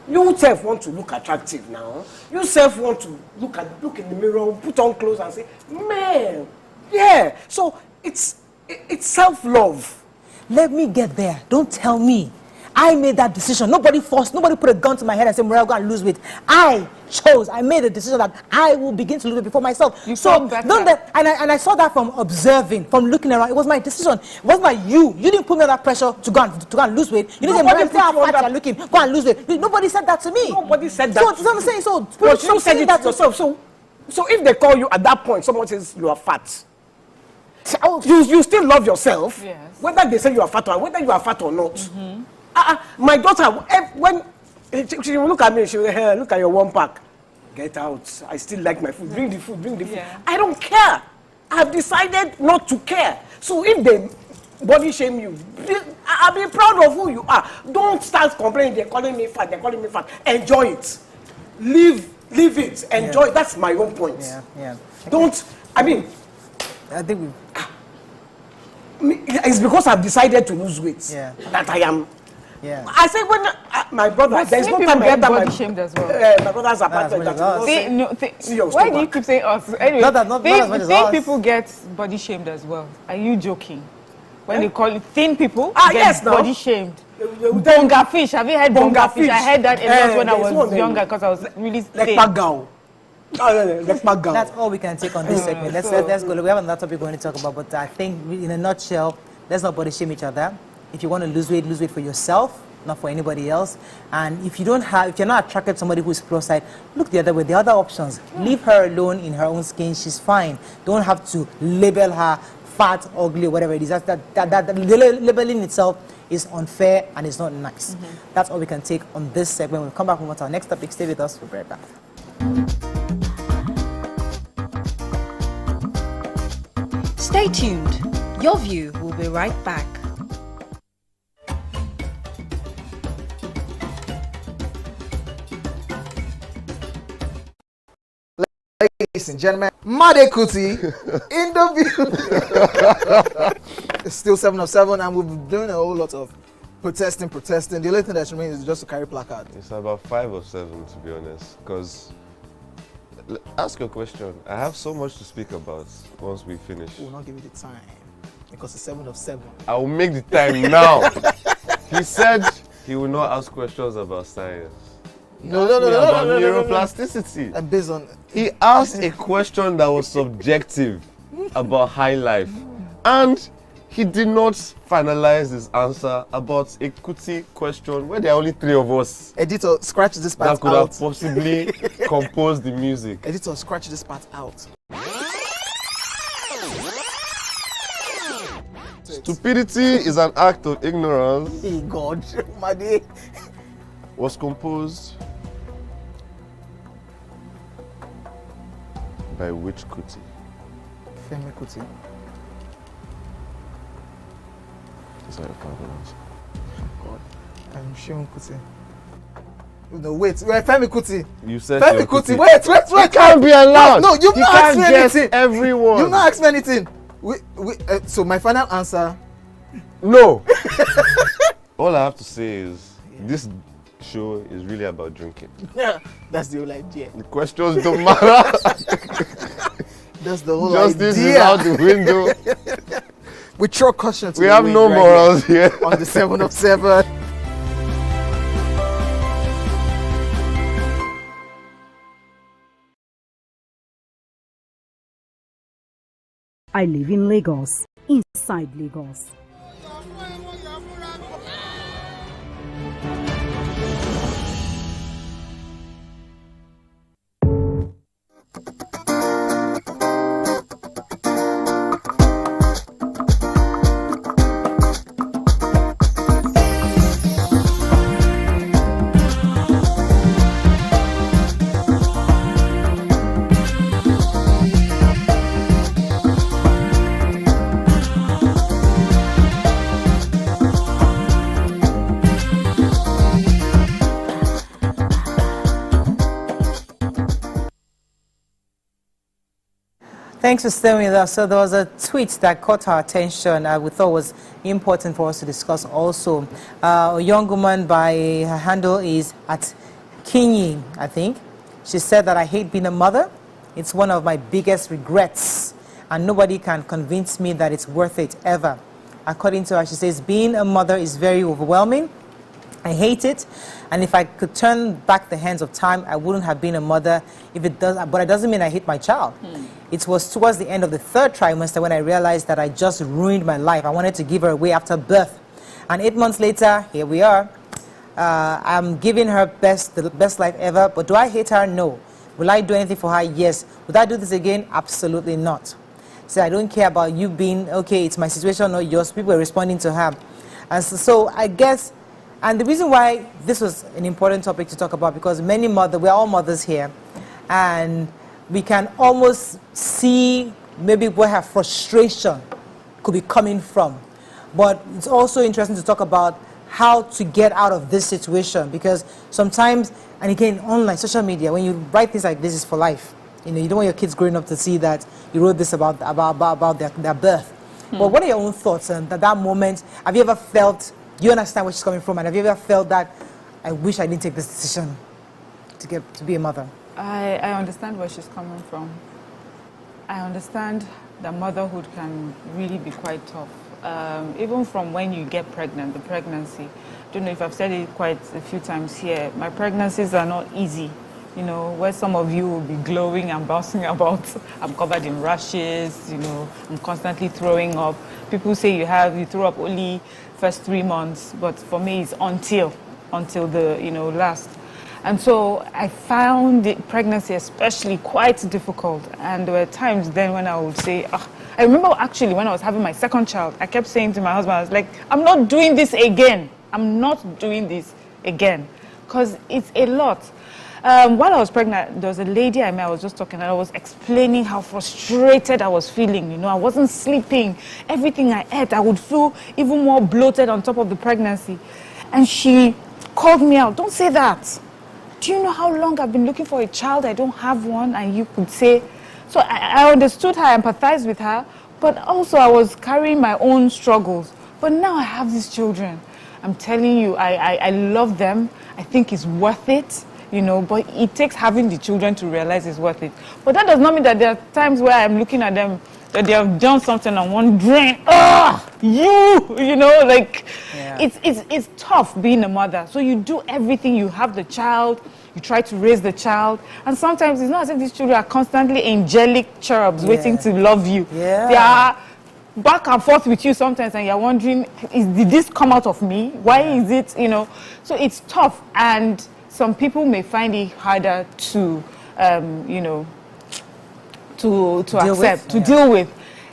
Speaker 2: you self want to look attractive now. You self want to look in the mirror, put on clothes and say, man, yeah. So it's self-love.
Speaker 1: Let me get there. Don't tell me. I made that decision. Nobody put a gun to my head and said, Muriel, go and lose weight. I made a decision that I will begin to lose weight before myself. And I saw that from observing, from looking around. It was my decision. It wasn't like you. You didn't put me under pressure to go and lose weight. You didn't say, how fat you're looking, go and lose weight. Nobody said that to me.
Speaker 2: Nobody said that.
Speaker 1: So I'm saying,
Speaker 2: but you said it to yourself. So if they call you at that point, someone says you are fat. You still love yourself, yes. Whether they say you are fat or whether you are fat or not. My daughter, when she will look at me, she will say, look at your one pack. Get out. I still like my food. Bring the food. Yeah. I don't care. I've decided not to care. So if they body shame you, I'll be proud of who you are. Don't start complaining. They're calling me fat. Enjoy it. Live it. Enjoy it. That's my own point.
Speaker 1: Yeah.
Speaker 2: I think it's because I've decided to lose weight that I am. Yeah. I say when my brother, there's no time
Speaker 3: get body shamed as well.
Speaker 2: My brother's apartment.
Speaker 3: Why do you keep saying us? Anyway, thin people get body shamed as well. Are you joking? When they call it thin people, get body shamed. Bonga fish. Have you heard bonga fish? I heard that a lot when I was younger because I was really thin.
Speaker 1: That's all we can take on this segment. Let's go. We have another topic we're going to talk about, but I think in a nutshell, let's not body shame each other. If you want to lose weight for yourself, not for anybody else. And if you're not attracted to somebody who's plus size, look the other way. The other options. Leave her alone in her own skin. She's fine. Don't have to label her fat, ugly, whatever it is. The labeling itself is unfair and it's not nice. That's all we can take on this segment. We'll come back with our next topic. Stay with us. We'll be right back.
Speaker 4: Stay tuned. Your View will be right back.
Speaker 5: Ladies and gentlemen, Made Kuti in the view. It's still 7 of 7, and we've been doing a whole lot of protesting. The only thing that remains is just to carry placard.
Speaker 20: It's about 5 of 7, to be honest. Because, ask your question. I have so much to speak about once we finish.
Speaker 5: We'll not give you the time because it's 7 of 7.
Speaker 20: I will make the time now. He said he will not ask questions about science.
Speaker 5: No.
Speaker 20: Neuroplasticity.
Speaker 5: And based on
Speaker 20: he asked a question that was subjective about high life, and he did not finalize his answer about a Kuti question where there are only 3 of us.
Speaker 5: Editor, scratch this part out.
Speaker 20: That could have possibly composed the music.
Speaker 5: Editor, scratch this part out.
Speaker 20: Stupidity is an act of ignorance.
Speaker 5: Hey God, Made.
Speaker 20: Was composed by which Kuti?
Speaker 5: Femi Kuti.
Speaker 20: Is that your final answer?
Speaker 5: God, I'm Sheon Kuti. No, wait, Femi Kuti.
Speaker 20: You said
Speaker 5: Femi Kuti. Wait.
Speaker 20: You can't be allowed.
Speaker 5: No, you've not asked me anything.
Speaker 20: Everyone.
Speaker 5: You've not asked me anything. So my final answer.
Speaker 20: No. All I have to say is this show is really about drinking.
Speaker 5: Yeah, that's the whole idea.
Speaker 20: The questions don't matter.
Speaker 5: That's the whole
Speaker 20: Justice
Speaker 5: idea.
Speaker 20: is out the window.
Speaker 5: We throw caution to
Speaker 20: we
Speaker 5: the
Speaker 20: have
Speaker 5: wind
Speaker 20: no
Speaker 5: right
Speaker 20: morals here.
Speaker 5: On the 7 of 7.
Speaker 21: I live in Lagos, inside Lagos.
Speaker 1: Thanks for staying with us. So there was a tweet that caught our attention we thought was important for us to discuss also. A young woman by her handle is at Kinyi, I think. She said that I hate being a mother. It's one of my biggest regrets. And nobody can convince me that it's worth it ever. According to her, she says, being a mother is very overwhelming. I hate it, and if I could turn back the hands of time, I wouldn't have been a mother. But it doesn't mean I hate my child. It was towards the end of the 3rd trimester when I realized that I just ruined my life. I wanted to give her away after birth, and 8 months later, here we are. I'm giving her the best life ever, but do I hate her? No. Will I do anything for her? Yes. Would I do this again? Absolutely not. So I don't care about you being, okay, it's my situation, not yours. People are responding to her. And so I guess. And the reason why this was an important topic to talk about, because we're all mothers here, and we can almost see maybe where her frustration could be coming from. But it's also interesting to talk about how to get out of this situation, because sometimes, and again, online, social media, when you write things like this is for life. You know, you don't want your kids growing up to see that you wrote this about their birth. But what are your own thoughts on that moment? Have you ever felt, you understand where she's coming from, and have you ever felt that I wish I didn't take this decision to be a mother?
Speaker 3: I understand where she's coming from. I understand that motherhood can really be quite tough. Even from when you get pregnant, the pregnancy. I don't know if I've said it quite a few times here. My pregnancies are not easy. you know, where some of you will be glowing and bouncing about. I'm covered in rashes, you know, I'm constantly throwing up. People say you throw up only first 3 months, but for me it's until the, you know, last. And so I found pregnancy especially quite difficult. And there were times then when I would say, I remember actually when I was having my second child, I kept saying to my husband, I was like, I'm not doing this again. I'm not doing this again. Because it's a lot. While I was pregnant, there was a lady I met, I was just talking, and I was explaining how frustrated I was feeling. You know, I wasn't sleeping. Everything I ate, I would feel even more bloated on top of the pregnancy. And she called me out, don't say that. Do you know how long I've been looking for a child? I don't have one. And you could say, so I understood her, I empathized with her, but also I was carrying my own struggles. But now I have these children. I'm telling you, I love them. I think it's worth it, you know, but it takes having the children to realize it's worth it. But that does not mean that there are times where I'm looking at them, that they have done something and wondering, you know, like, it's tough being a mother. So you do everything, you have the child, you try to raise the child, and sometimes it's not as if these children are constantly angelic cherubs waiting to love you. They are back and forth with you sometimes, and you're wondering, did this come out of me? Why is it, you know? So it's tough, and some people may find it harder to, you know, to accept, to deal with.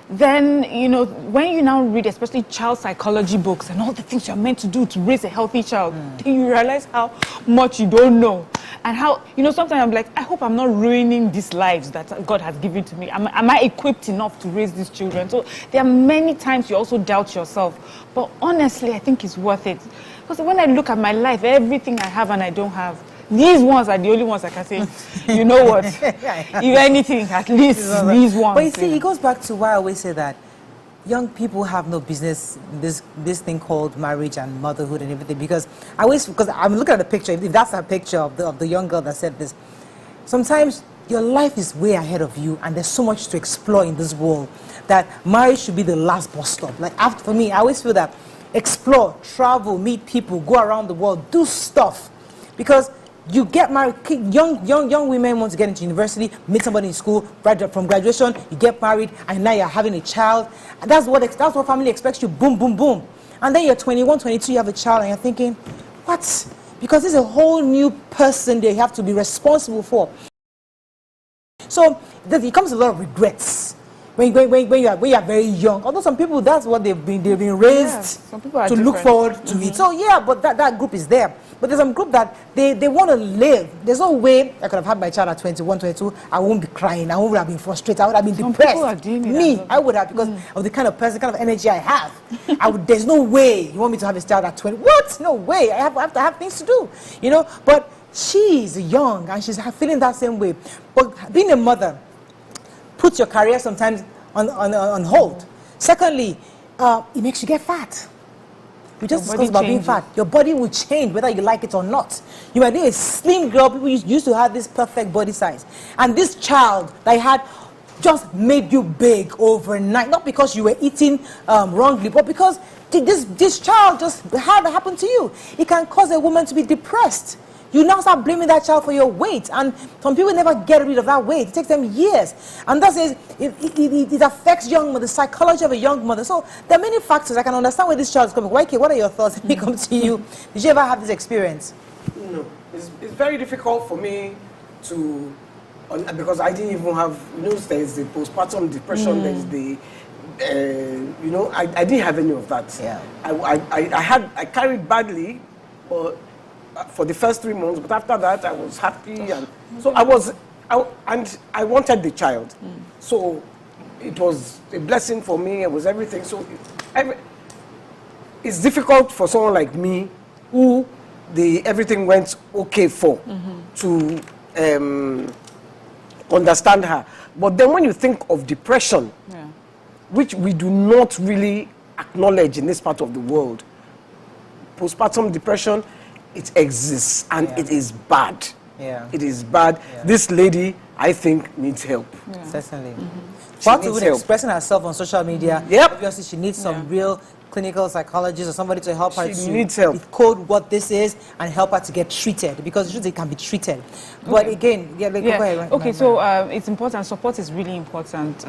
Speaker 3: Then, you know, when you now read especially child psychology books and all the things you're meant to do to raise a healthy child, then you realize how much you don't know. And how, you know, sometimes I'm like, I hope I'm not ruining these lives that God has given to me. Am I equipped enough to raise these children? So there are many times you also doubt yourself. But honestly, I think it's worth it. Because when I look at my life, everything I have and I don't have, these ones are the only ones I can say, you know what, if anything, at least these ones.
Speaker 1: But you see, it goes back to why I always say that young people have no business this thing called marriage and motherhood and everything, because I'm looking at the picture, if that's a picture of the young girl that said this, sometimes your life is way ahead of you and there's so much to explore in this world that marriage should be the last bus stop. Like, for me, I always feel that explore, travel, meet people, go around the world, do stuff, because you get married, young women want to get into university, meet somebody in school, from graduation, you get married, and now you're having a child. And that's what family expects you, boom, boom, boom. And then you're 21, 22, you have a child, and you're thinking, what? Because there's a whole new person that you have to be responsible for. So it comes a lot of regrets when you are very young. Although some people, that's what they've been raised to look forward to it. So yeah, but that group is there. But there's some group that they want to live. There's no way I could have had my child at 21, 22. I won't be crying. I wouldn't have been frustrated. I would have been depressed. I would have, because of the kind of person, kind of energy I have. There's no way you want me to have a child at 20. What? No way. I have to have things to do. You know. But she's young and she's feeling that same way. But being a mother puts your career sometimes on hold. Secondly, it makes you get fat. We just discussed about being fat. Your body will change whether you like it or not. You might be a slim girl. People used to have this perfect body size. And this child that you had just made you big overnight. Not because you were eating wrongly, but because this child just had happened to you. It can cause a woman to be depressed. You now start blaming that child for your weight. And some people never get rid of that weight. It takes them years. And that says it affects the psychology of a young mother. So there are many factors. I can understand where this child is coming. YK, what are your thoughts when it comes to you? Did you ever have this experience?
Speaker 2: No. It's very difficult for me to, because I didn't even have, there's the postpartum depression, there's the, I didn't have any of that. Yeah. I carried badly, but for the first 3 months, but after that I was happy, and so I wanted the child. So it was a blessing for me. It was everything. So it's difficult for someone like me who everything went okay for to understand her. But then when you think of depression, which we do not really acknowledge in this part of the world, postpartum depression, it exists and it is bad.
Speaker 1: Yeah.
Speaker 2: It is bad. This lady, I think, needs help.
Speaker 1: Certainly.
Speaker 2: She
Speaker 1: Part
Speaker 2: needs
Speaker 1: of
Speaker 2: help.
Speaker 1: expressing herself on social media, obviously she needs some real clinical psychologist or somebody to help her
Speaker 2: She
Speaker 1: to
Speaker 2: needs help.
Speaker 1: decode what this is and help her to get treated, because it can be treated. But again, go ahead.
Speaker 3: Okay, so it's important. Support is really important.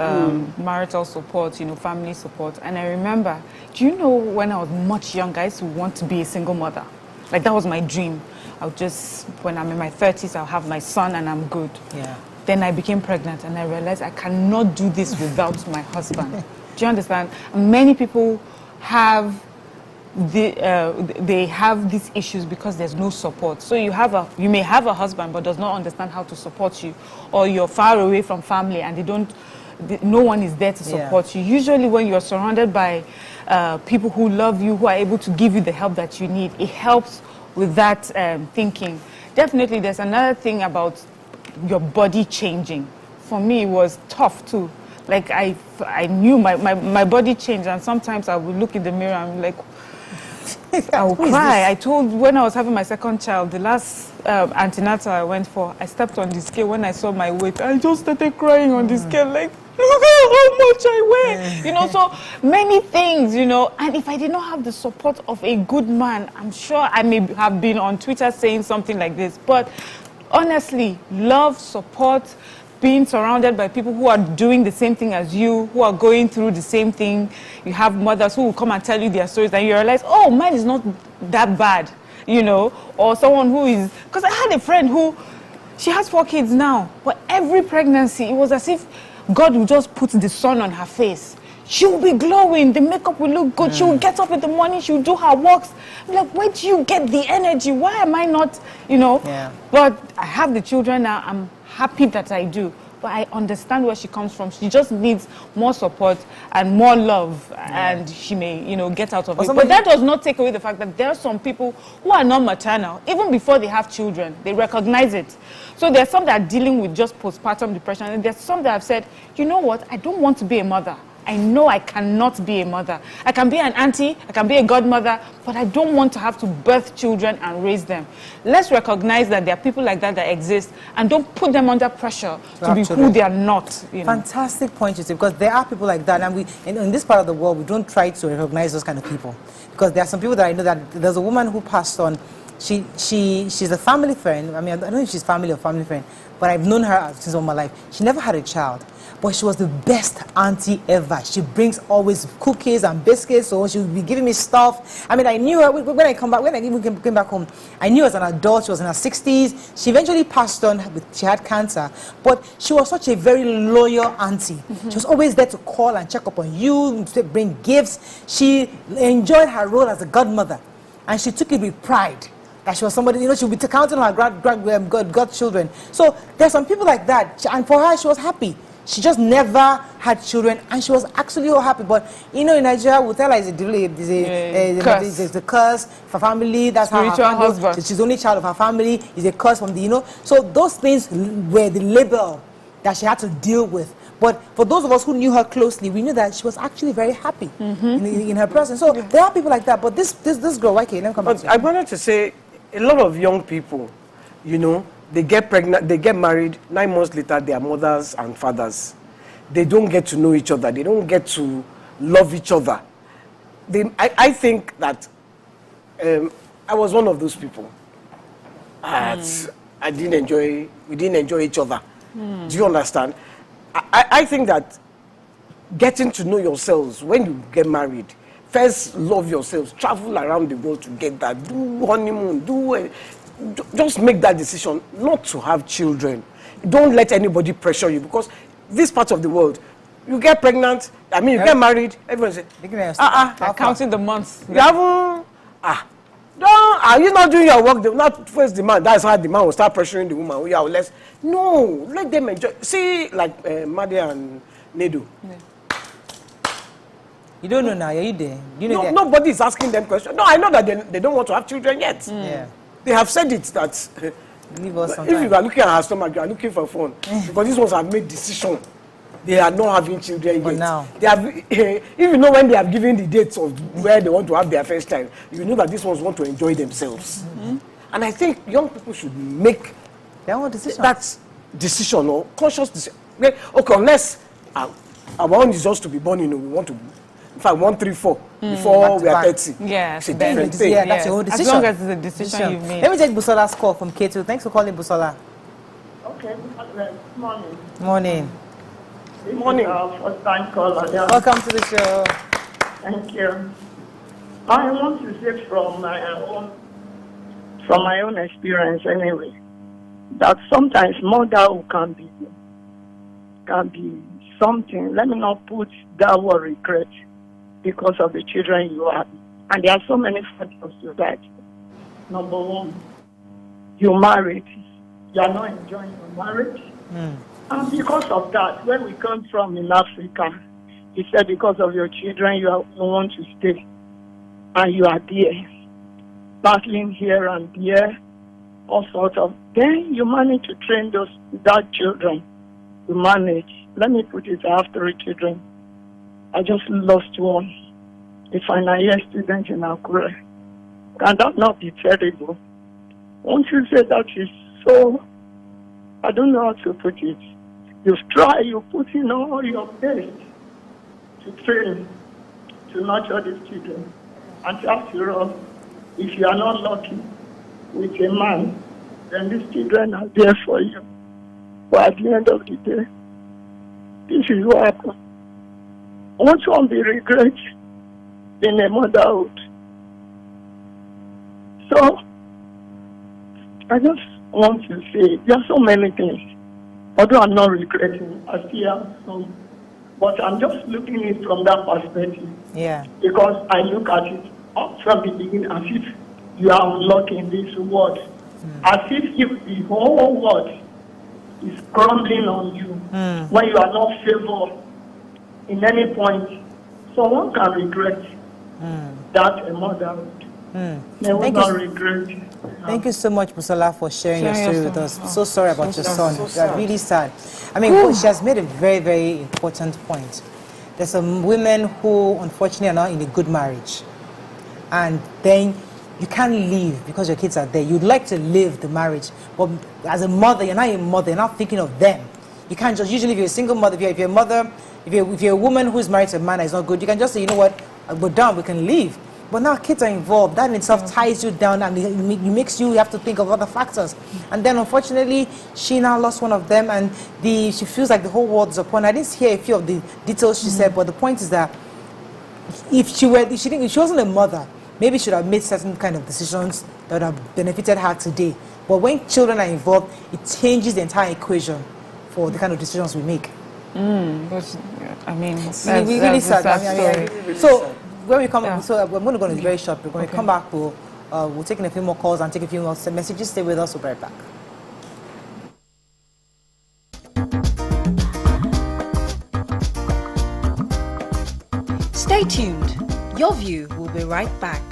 Speaker 3: Marital support, family support. And I remember, do you know when I was much younger, I used to want to be a single mother. Like, that was my dream. When I'm in my 30s, I'll have my son and I'm good.
Speaker 1: Yeah.
Speaker 3: Then I became pregnant and I realized I cannot do this without my husband. Do you understand? Many people have they have these issues because there's no support. So you may have a husband but does not understand how to support you, or you're far away from family and no one is there to support you. Usually when you're surrounded by people who love you, who are able to give you the help that you need, it helps with that thinking. Definitely there's another thing about your body changing. For me, it was tough too. Like, I knew my body changed, and sometimes I would look in the mirror and I'm like, I would cry. When I was having my second child, the last antenatal I went for, I stepped on the scale. When I saw my weight, I just started crying on the scale, like, look at how much I weigh. So many things, and if I did not have the support of a good man, I'm sure I may have been on Twitter saying something like this. But honestly, love, support, being surrounded by people who are doing the same thing as you, who are going through the same thing. You have mothers who will come and tell you their stories, and you realize, oh, mine is not that bad, or someone who is, because I had a friend who, she has 4 kids now, but every pregnancy, it was as if God would just put the sun on her face. She will be glowing, the makeup will look good, she will get up in the morning, she will do her walks. I'm like, where do you get the energy? Why am I not, But I have the children now, I'm happy that I do. But I understand where she comes from. She just needs more support and more love, and she may, get out of it. But that does not take away the fact that there are some people who are not maternal. Even before they have children, they recognize it. So there's some that are dealing with just postpartum depression, and there's some that have said, you know what, I don't want to be a mother. I know I cannot be a mother. I can be an auntie, I can be a godmother, but I don't want to have to birth children and raise them. Let's recognize that there are people like that exist, and don't put them under pressure to be who they are not.
Speaker 1: Fantastic point, you say, because there are people like that, and in this part of the world, we don't try to recognize those kind of people. Because there are some people that I know that there's a woman who passed on. She's a family friend. I mean, I don't know if she's family or family friend, but I've known her since all my life. She never had a child. But she was the best auntie ever. She brings always cookies and biscuits, so she would be giving me stuff. I mean, I knew her when I came back home. I knew her as an adult. She was in her 60s. She eventually passed on. She had cancer, but she was such a very loyal auntie. She was always there to call and check up on you, to bring gifts. She enjoyed her role as a godmother, and she took it with pride. That she was somebody, she would be counting on her godchildren. So there's some people like that, and for her, she was happy. She just never had children, and she was actually all happy. But in Nigeria, we'll tell her it's a curse for family. That's how her family, she's the only child of her family. It's a curse from the So those things were the label that she had to deal with. But for those of us who knew her closely, we knew that she was actually very happy in her presence. So there are people like that. But this girl, okay, let me come back to you.
Speaker 2: I wanted to say, a lot of young people, they get pregnant, they get married, 9 months later, they are mothers and fathers. They don't get to know each other. They don't get to love each other. I think that I was one of those people. We didn't enjoy each other. Do you understand? I think that getting to know yourselves when you get married, first love yourselves, travel around the world together, do honeymoon, just make that decision not to have children. Don't let anybody pressure you, because this part of the world, you get pregnant, you get married, everyone says,
Speaker 3: counting the months.
Speaker 2: You haven't, are you not doing your work? They will not face the man. That's how the man will start pressuring the woman. No, let them enjoy. See, like Madi and Nedu.
Speaker 1: Yeah. You don't know now, are you there?
Speaker 2: Nobody is asking them questions. No, I know that they don't want to have children yet.
Speaker 1: Yeah.
Speaker 2: They have said it that if you are looking at her stomach, you are looking for fun. Because these ones have made decision. They are not having children yet.
Speaker 1: Now.
Speaker 2: They have, if you know when they have given the dates of where they want to have their first child, you know that these ones want to enjoy themselves. And I think young people should make
Speaker 1: Their own decision.
Speaker 2: That's decision or conscious decision. Okay, unless our own is just to be born, we want to, in fact, 1, 3, 4 before we are 30.
Speaker 3: Yes,
Speaker 2: it's a different thing.
Speaker 1: Yeah, that's your own decision.
Speaker 3: As long as it's a decision you made.
Speaker 1: Let me take Busola's call from K2. Thanks for calling, Busola.
Speaker 8: Okay, good morning.
Speaker 1: Morning.
Speaker 8: This morning. First time caller. Yeah.
Speaker 1: Welcome to the show.
Speaker 8: Thank you. I want to say from my own experience anyway, that sometimes motherhood can be something. Let me not put that word regret because of the children you have. And there are so many factors to that. Number one, you married. You are not enjoying your marriage. And because of that, where we come from in Africa, you said because of your children, you want to stay. And you are there, battling here and there, all sorts of. Then you manage to train that children. You manage. Let me put it, I have 3 children. I just lost one, a final year student in Akure. Can that not be terrible? Won't you say that is so, I don't know how to put it. You've tried, you put in all your best to train, to nurture these children. And after all, if you are not lucky with a man, then these children are there for you. But at the end of the day, this is what happens. Once one be regret in a motherhood. So, I just want to say, there are so many things. Although I'm not regretting, I still have some. But I'm just looking at it from that perspective.
Speaker 1: Yeah.
Speaker 8: Because I look at it up from the beginning as if you are unlocking this world. As if the whole world is crumbling on you when you are not favored in any point. So one can regret that a motherhood. They will not regret.
Speaker 1: Thank you so much, Busola, for sharing your story with us. So sorry about your son. We are really sad. I mean, she has made a very, very important point. There's some women who, unfortunately, are not in a good marriage. And then you can't leave because your kids are there. You'd like to live the marriage. But as a mother, you're not a mother. You're not thinking of them. You can't just, usually if you're a single mother, if you're a mother, if you're a woman who's married to a man that is not good, you can just say, you know what, we're done, we can leave. But now kids are involved. That in itself ties you down and it makes you have to think of other factors. And then unfortunately, she now lost one of them and she feels like the whole world is upon her. I didn't hear a few of the details she said, but the point is that if she wasn't a mother, maybe she should have made certain kind of decisions that would have benefited her today. But when children are involved, it changes the entire equation for the kind of decisions we make.
Speaker 3: I mean,
Speaker 1: it's really sad. So when we come, so we're going to go on a very short break. When we come back, we'll take in a few more calls and take a few more messages. Stay with us. We'll be right back.
Speaker 4: Stay tuned. Your View will be right back.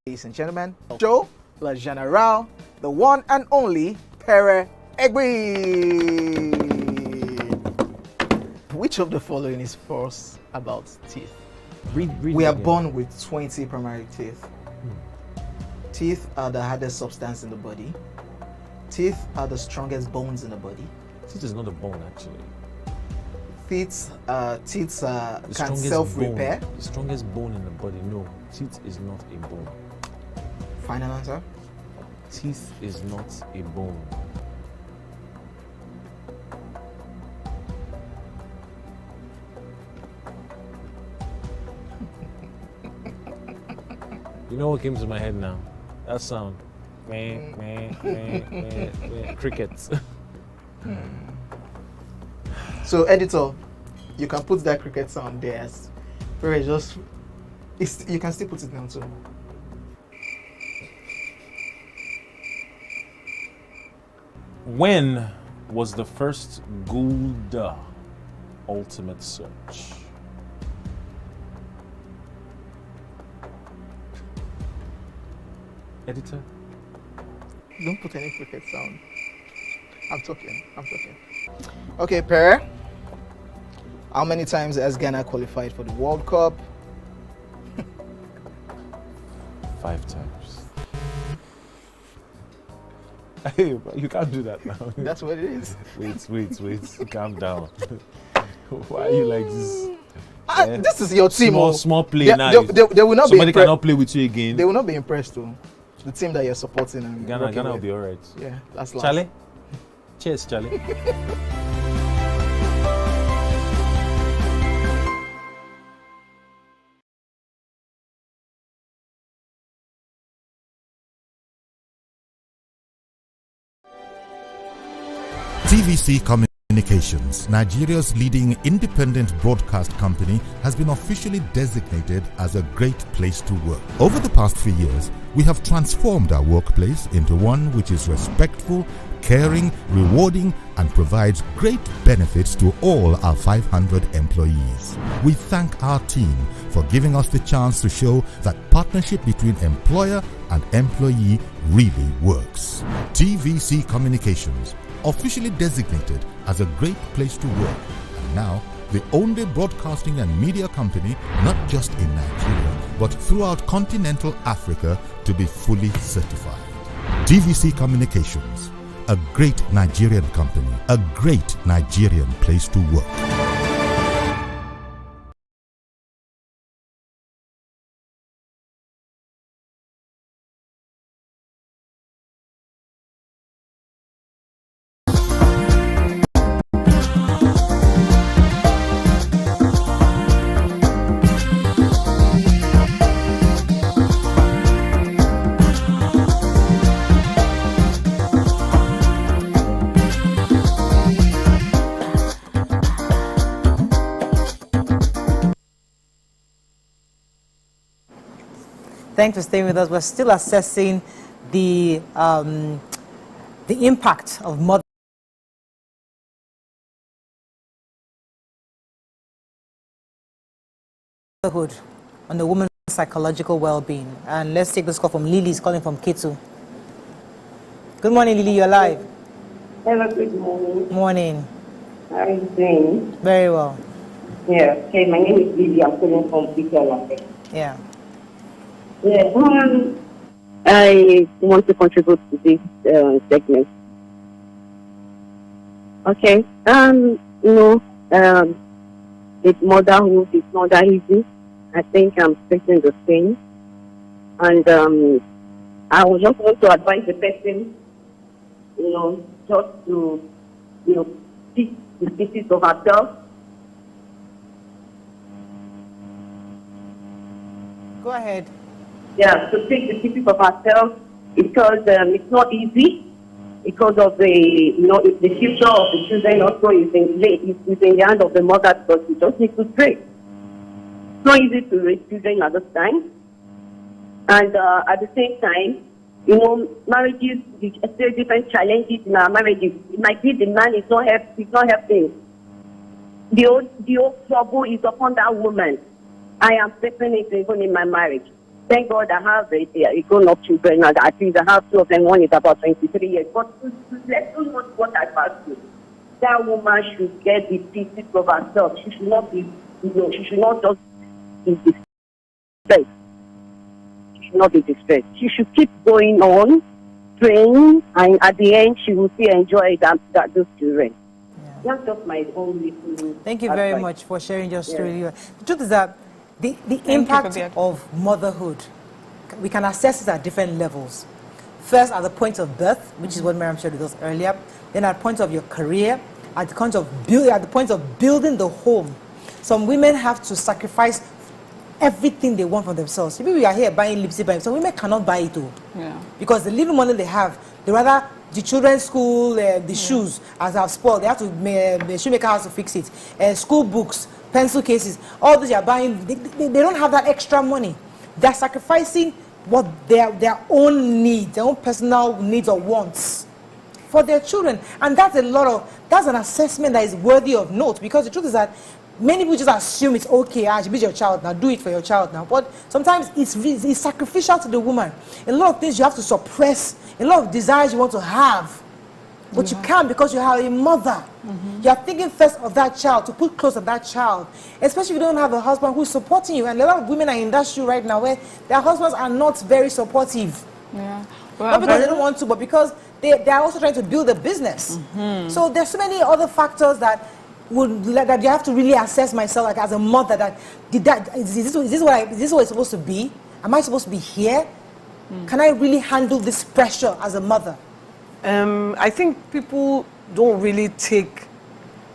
Speaker 5: Ladies and gentlemen, Joe La General, the one and only Pere Egbe. Which of the following is false about teeth? We are born with 20 primary teeth. Teeth are the hardest substance in the body. Teeth are the strongest bones in the body.
Speaker 22: Teeth is not a bone, actually.
Speaker 5: Teeth can self-repair.
Speaker 22: The strongest bone in the body, no. Teeth is not a bone.
Speaker 5: Final answer?
Speaker 22: Teeth is not a bone. You know what came to my head now? That sound. Crickets.
Speaker 5: So, editor, you can put that cricket sound there. You can still put it down too.
Speaker 22: When was the first Gulda ultimate search? Editor?
Speaker 5: Don't put any cricket sound. I'm talking. Okay, Pere. How many times has Ghana qualified for the World Cup?
Speaker 22: 5 times. Hey, you can't do that now.
Speaker 5: That's what it is.
Speaker 22: Wait. Calm down. Why are you like this?
Speaker 5: This is your team.
Speaker 22: Small play now.
Speaker 5: They will not
Speaker 22: Somebody cannot play with you again.
Speaker 5: They will not be impressed though. The team that you're supporting. And
Speaker 22: Ghana will be all right.
Speaker 5: Yeah, that's last.
Speaker 22: Charlie? Cheers, Charlie.
Speaker 9: TVC Communications, Nigeria's leading independent broadcast company, has been officially designated as a great place to work. Over the past 3 years, we have transformed our workplace into one which is respectful, caring, rewarding, and provides great benefits to all our 500 employees. We thank our team for giving us the chance to show that partnership between employer and employee really works. TVC Communications, officially designated as a great place to work, and now the only broadcasting and media company not just in Nigeria but throughout continental Africa to be fully certified. TVC Communications, a great Nigerian company, a great Nigerian place to work.
Speaker 1: Thanks for staying with us. We're still assessing the impact of motherhood on the woman's psychological well-being. And let's take this call from Lily. She's calling from Ketu. Good morning, Lily. You're live.
Speaker 12: Hello, good morning.
Speaker 1: Morning.
Speaker 12: How are you doing?
Speaker 1: Very well.
Speaker 12: Yeah, okay, my name is Lily. I'm calling from Ketu.
Speaker 1: Yeah.
Speaker 12: Yeah, I want to contribute to this segment. Okay, with motherhood, it's not that easy. I think I'm facing the same. And I would just want to advise the person, just to, pick the pieces of herself.
Speaker 1: Go ahead.
Speaker 12: Yeah, to take the pieces of herself because it's not easy because of the future of the children also is in the hand of the mother because we just need to pray. It's not easy to raise children at this time. And at the same time, marriages, there are different challenges in our marriages. It might be the man is not helping. The old trouble is upon that woman. I am facing it even in my marriage. Thank God I have grown-up children, and at least I have two of them. One is about 23 years. But let's do not what I passed through. That woman should get the pieces of herself. She should not be, she should not just be distressed. She should not be distressed. She should keep going on, praying, and at the end, she will still enjoy those children. Yeah. That's just my own little
Speaker 1: Thank you very much for sharing your story. Yeah. The truth is that the impact of motherhood, we can assess it at different levels. First, at the point of birth, which is what Miriam shared with us earlier. Then at the point of your career, at the point of building the home. Some women have to sacrifice everything they want for themselves. Maybe we are here buying lipstick, some women cannot buy it all. Yeah. Because the little money they have, they rather the children's school, the shoes, as I've spoiled, they have to, the shoemaker has to fix it. School books, pencil cases, all those you are buying, they don't have that extra money. They're sacrificing what their own needs, their own personal needs or wants for their children. And that's that's an assessment that is worthy of note, because the truth is that many people just assume it's okay, she be your child now, do it for your child now. But sometimes it's sacrificial to the woman. A lot of things you have to suppress, a lot of desires you want to have, but you can't because you have a mother. You are thinking first of that child, to put close to that child, especially if you don't have a husband who's supporting you. And a lot of women are in that shoe right now where their husbands are not very supportive.
Speaker 3: Yeah.
Speaker 1: Well, not because they don't want to, but because they are also trying to build a business. So there's so many other factors that that you have to really assess myself, like as a mother, is this what it's supposed to be? Am I supposed to be here? Can I really handle this pressure as a mother?
Speaker 2: I think people don't really take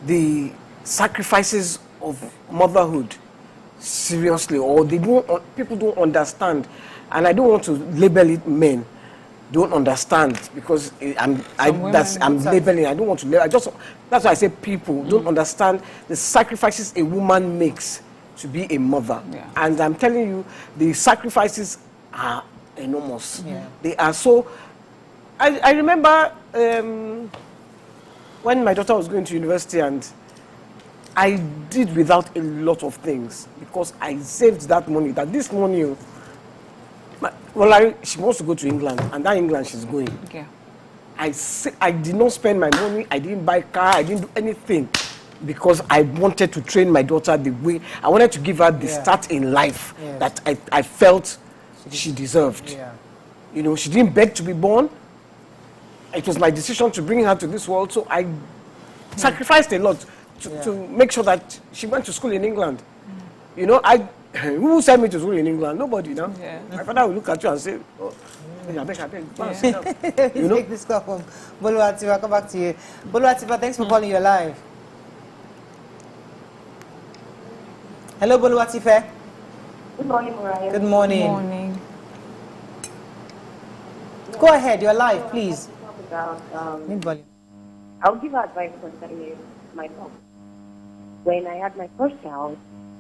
Speaker 2: the sacrifices of motherhood seriously, or people don't understand, and I don't want to label it men don't understand, because I'm labeling. I don't want to label. That's why I say people don't understand the sacrifices a woman makes to be a mother. And I'm telling you, the sacrifices are enormous. They are so. I remember when my daughter was going to university, and I did without a lot of things because I saved that money. That this money, she wants to go to England, and that England she's going.
Speaker 3: Yeah.
Speaker 2: I did not spend my money. I didn't buy a car. I didn't do anything because I wanted to train my daughter the way I wanted to give her the start in life that I felt she deserved. You know, she didn't beg to be born. It was my decision to bring her to this world, so I sacrificed a lot to make sure that she went to school in England. You know, who sent me to school in England? Nobody, you know. My father will look at you and say, "Oh, I beg, sit down." You know?
Speaker 1: Take this call from Boluwatifa. Come back to you. Boluwatifa, thanks for calling. You're live. Hello, Boluwatifa.
Speaker 12: Good morning, Mariah.
Speaker 1: Good morning.
Speaker 3: Good morning.
Speaker 1: Go ahead. You're live, please. Need volume.
Speaker 12: I'll give advice concerning my mom. When I had my first child,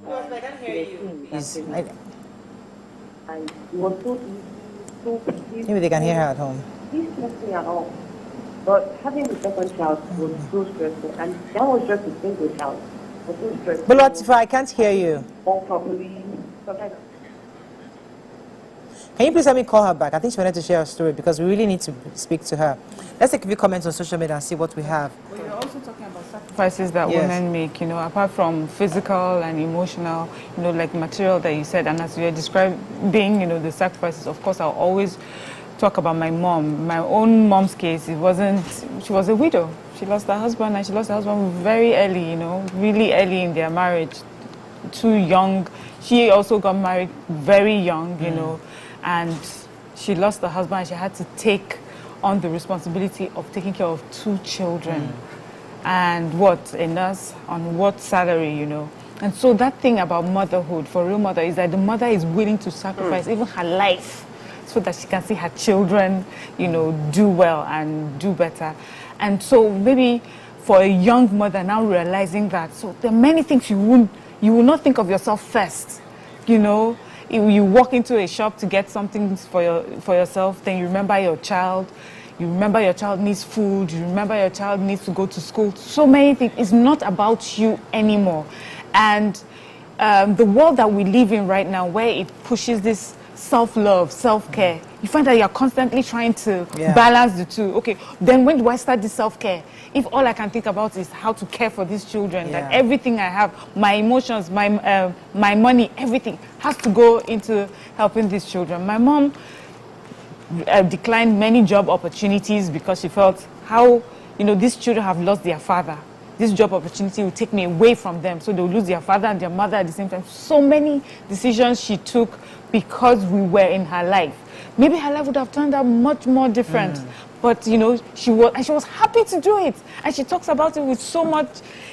Speaker 1: I can't hear you.
Speaker 12: And it was so
Speaker 1: Maybe they can hear her at home.
Speaker 12: He stressed me at all. But having the second child was so stressful, and that was just a single child. It was so stressful.
Speaker 1: Boluwatifa, I can't hear you.
Speaker 12: All properly. Sometimes.
Speaker 1: Can you please let me call her back? I think she wanted to share her story because we really need to speak to her. Let's take a few comments on social media and see what we have.
Speaker 3: Well, you're also talking about sacrifices that women make, you know, apart from physical and emotional, you know, like material that you said. And as you describing, you know, the sacrifices, of course, I'll always talk about my mom. My own mom's case, she was a widow. She lost her husband, and she lost her husband very early, you know, really early in their marriage. Too young. She also got married very young, you know, and she lost her husband, and she had to take on the responsibility of taking care of 2 children. And a nurse on what salary, you know. And so that thing about motherhood, for a real mother, is that the mother is willing to sacrifice even her life so that she can see her children, you know, do well and do better. And so maybe for a young mother now realizing that, so there are many things you will not think of yourself first, you know. You walk into a shop to get something for yourself, then you remember your child. You remember your child needs food. You remember your child needs to go to school. So many things. It's not about you anymore. And the world that we live in right now, where it pushes this self-love, self-care, you find that you're constantly trying to balance the two. Okay, then when do I start this self-care? If all I can think about is how to care for these children, that everything I have, my emotions, my money, everything has to go into helping these children. My mom declined many job opportunities because she felt these children have lost their father. This job opportunity will take me away from them, so they'll lose their father and their mother at the same time. So many decisions she took because we were in her life. Maybe her life would have turned out much more different. But, you know, she was happy to do it. And she talks about it with so much,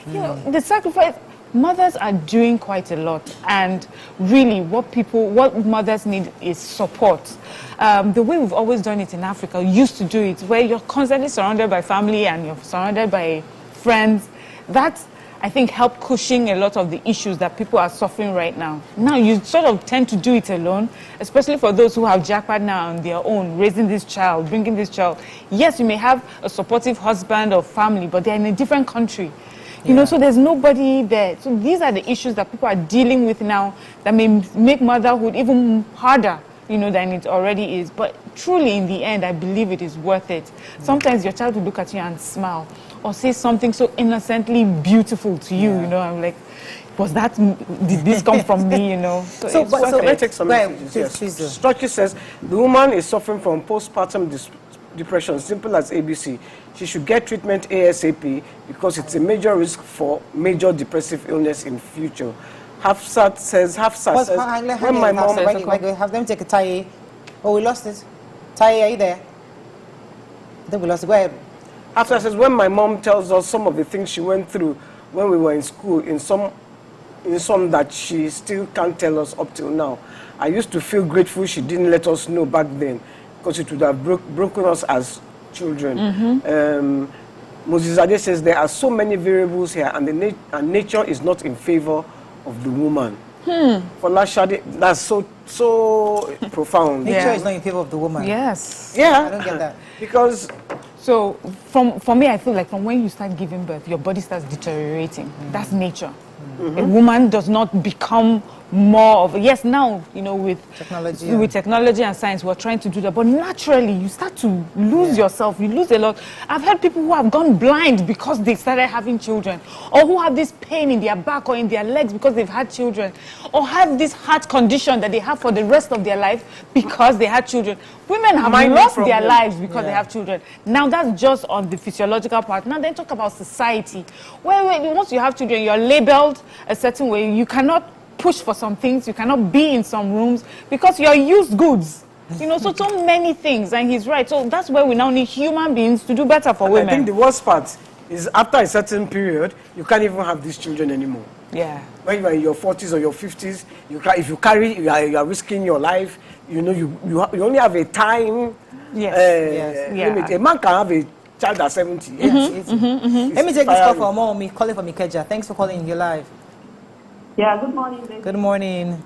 Speaker 3: you know, the sacrifice. Mothers are doing quite a lot. And really, what mothers need is support. The way we've always done it in Africa, used to do it, where you're constantly surrounded by family and you're surrounded by friends. That, I think, helped cushion a lot of the issues that people are suffering right now. Now, you sort of tend to do it alone, especially for those who have jackpot now on their own, raising this child, bringing this child. Yes, you may have a supportive husband or family, but they're in a different country. You know, so there's nobody there. So these are the issues that people are dealing with now that may make motherhood even harder you know, than it already is. But truly, in the end, I believe it is worth it. Sometimes your child will look at you and smile or say something so innocently beautiful to you, you know, I'm like, did this come from me, you know?
Speaker 2: So can I take some messages? Yes. Structure says, the woman is suffering from postpartum depression, simple as ABC. She should get treatment ASAP because it's a major risk for major depressive illness in future. Hafsat says, when my mom...
Speaker 1: Have them take a tie. Oh, we lost it. Tie, are you there? Then we lost it. Go ahead.
Speaker 2: Hafsat says, when my mom tells us some of the things she went through when we were in school, in some that she still can't tell us up till now. I used to feel grateful she didn't let us know back then, because it would have broken us as children. Moses Ade says there are so many variables here, and nature is not in favor of the woman. For Lashade, that's so profound.
Speaker 1: Nature is not in favor of the woman.
Speaker 3: Yes.
Speaker 2: Yeah.
Speaker 1: I don't get that.
Speaker 2: Because
Speaker 3: so for me, I feel like from when you start giving birth, your body starts deteriorating. That's nature. A woman does not become more of, yes, now, you know, with technology and science, we're trying to do that, but naturally you start to lose yourself, you lose a lot. I've heard people who have gone blind because they started having children, or who have this pain in their back or in their legs because they've had children, or have this heart condition that they have for the rest of their life because they had children. Women have lost their lives because they have children. Now that's just on the physiological part. Now then talk about society, where once you have children, you're labeled a certain way. You cannot push for some things, you cannot be in some rooms because you're used goods. You know, so many things, and he's right. So that's where we now need human beings to do better for women.
Speaker 2: I think the worst part is after a certain period, you can't even have these children anymore.
Speaker 3: Yeah.
Speaker 2: When you are in your 40s or your 50s, if you carry, you are risking your life. You know, you only have a time limit. A man can have a child at 70.
Speaker 1: Let me take this call for more. Calling from Ikeja. Thanks for calling. You're live.
Speaker 13: Yeah, good morning, baby.
Speaker 1: Good morning.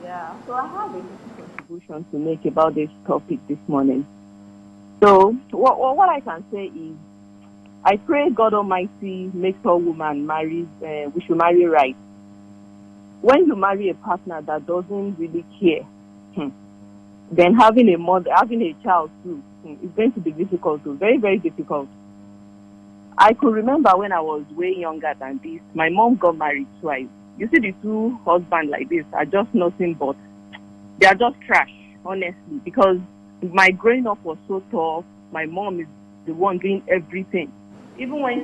Speaker 13: Yeah, so I have a contribution to make about this topic this morning. So, what I can say is, I pray God Almighty makes all women marry, we should marry right. When you marry a partner that doesn't really care, then having a child too, is going to be difficult too, very, very difficult. I could remember when I was way younger than this, my mom got married twice. You see, the two husbands like this are just nothing but, they are just trash, honestly, because my growing up was so tough. My mom is the one doing everything. Even when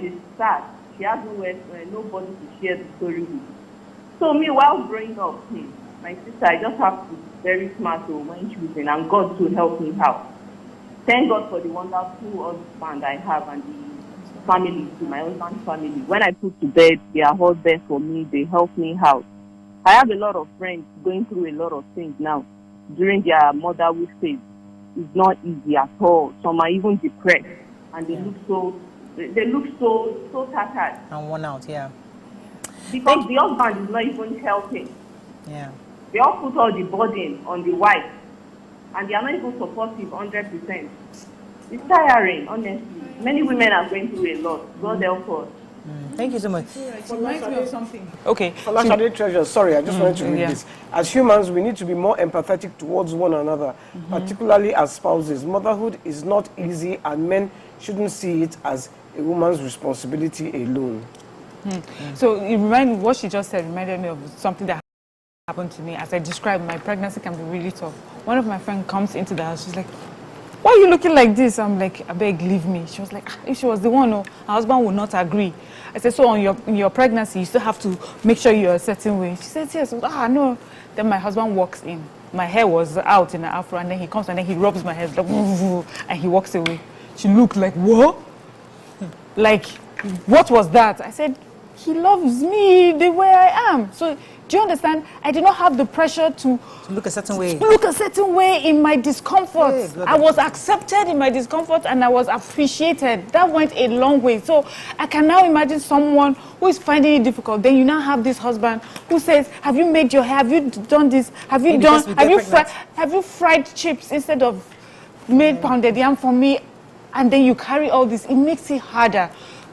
Speaker 13: she's sad, she has nobody to share the story with. So me, while growing up, my sister, I just have to be very smart when choosing, and God to help me out. Thank God for the wonderful husband I have and the family, to my husband's family. When I put to bed, they are all there for me. They help me out. I have a lot of friends going through a lot of things now during their motherhood phase. It's not easy at all. Some are even depressed, and they look so tattered
Speaker 1: and worn out. Yeah,
Speaker 13: because the husband is not even helping.
Speaker 1: Yeah,
Speaker 13: they all put all the burden on the wife, and they are not even supportive 100%. It's tiring, honestly. Many women are going through a lot. God help us.
Speaker 1: Thank you so much.
Speaker 3: It reminds me of something.
Speaker 2: Okay. Lashade Treasure, sorry, I just wanted to read this. As humans, we need to be more empathetic towards one another, particularly as spouses. Motherhood is not easy, and men shouldn't see it as a woman's responsibility alone.
Speaker 3: So what she just said reminded me of something that happened to me. As I described, my pregnancy can be really tough. One of my friends comes into the house, she's like, "Why are you looking like this?" I'm like, "I beg, leave me." She was like, if she was the one, her husband would not agree. I said, "So in your pregnancy, you still have to make sure you're a certain way." She said, "Yes." No. Then my husband walks in. My hair was out in an afro, and then he comes and then he rubs my hair, like, and he walks away. She looked like, "What? Like, what was that?" I said, "He loves me the way I am." So, do you understand? I did not have the pressure to
Speaker 1: look a certain way.
Speaker 3: Look a certain way in my discomfort. I was accepted in my discomfort, and I was appreciated. That went a long way. So I can now imagine someone who is finding it difficult. Then you now have this husband who says, "Have you made your hair? Have you done this? Have you have you fried chips instead of made pounded yam for me?" And then you carry all this. It makes it harder.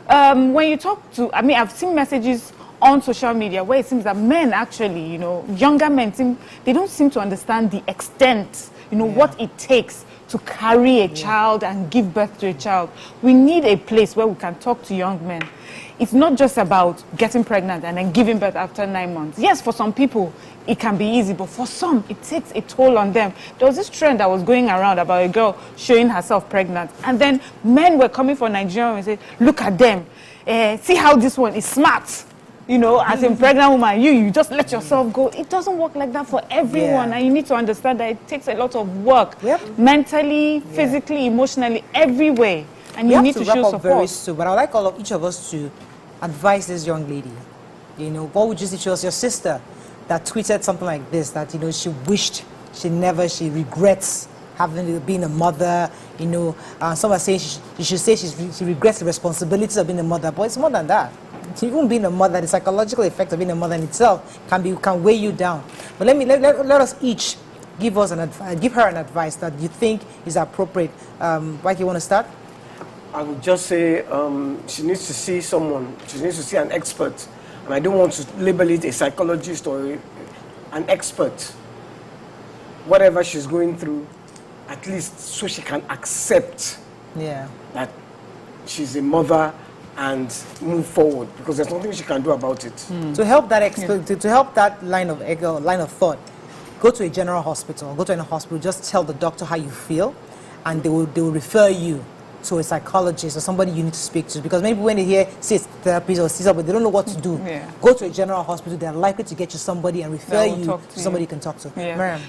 Speaker 3: When you talk to, I've seen messages on social media, where it seems that men actually, you know, younger men, they don't seem to understand the extent, you know, what it takes to carry a child and give birth to a child. We need a place where we can talk to young men. It's not just about getting pregnant and then giving birth after 9 months. Yes, for some people, it can be easy, but for some, it takes a toll on them. There was this trend that was going around about a girl showing herself pregnant, and then men were coming for Nigeria and said, look at them, see how this one is smart. You know, as a pregnant woman, you just let yourself go. It doesn't work like that for everyone, and you need to understand that it takes a lot of work, mentally, physically, emotionally, every way, and you need to show support.
Speaker 1: Very soon, but I'd like each of us to advise this young lady. You know, what would you say to us, your sister that tweeted something like this, that, you know, she wished she regrets being a mother, you know, some are saying she should say she regrets the responsibilities of being a mother, but it's more than that. Even being a mother, the psychological effect of being a mother in itself can weigh you down. But let us each give her an advice that you think is appropriate. Mike, you want to start?
Speaker 2: I would just say she needs to see someone. She needs to see an expert, and I don't want to label it a psychologist or an expert. Whatever she's going through, at least so she can accept that she's a mother and move forward, because there's nothing she can do about it.
Speaker 1: To help that to help that line of thought, go to a general hospital, go to a hospital, just tell the doctor how you feel, and they will refer you to a psychologist or somebody you need to speak to, because maybe when they hear therapist or but they don't know what to do. Go to a general hospital, they're likely to get you somebody and refer you to somebody you can talk to.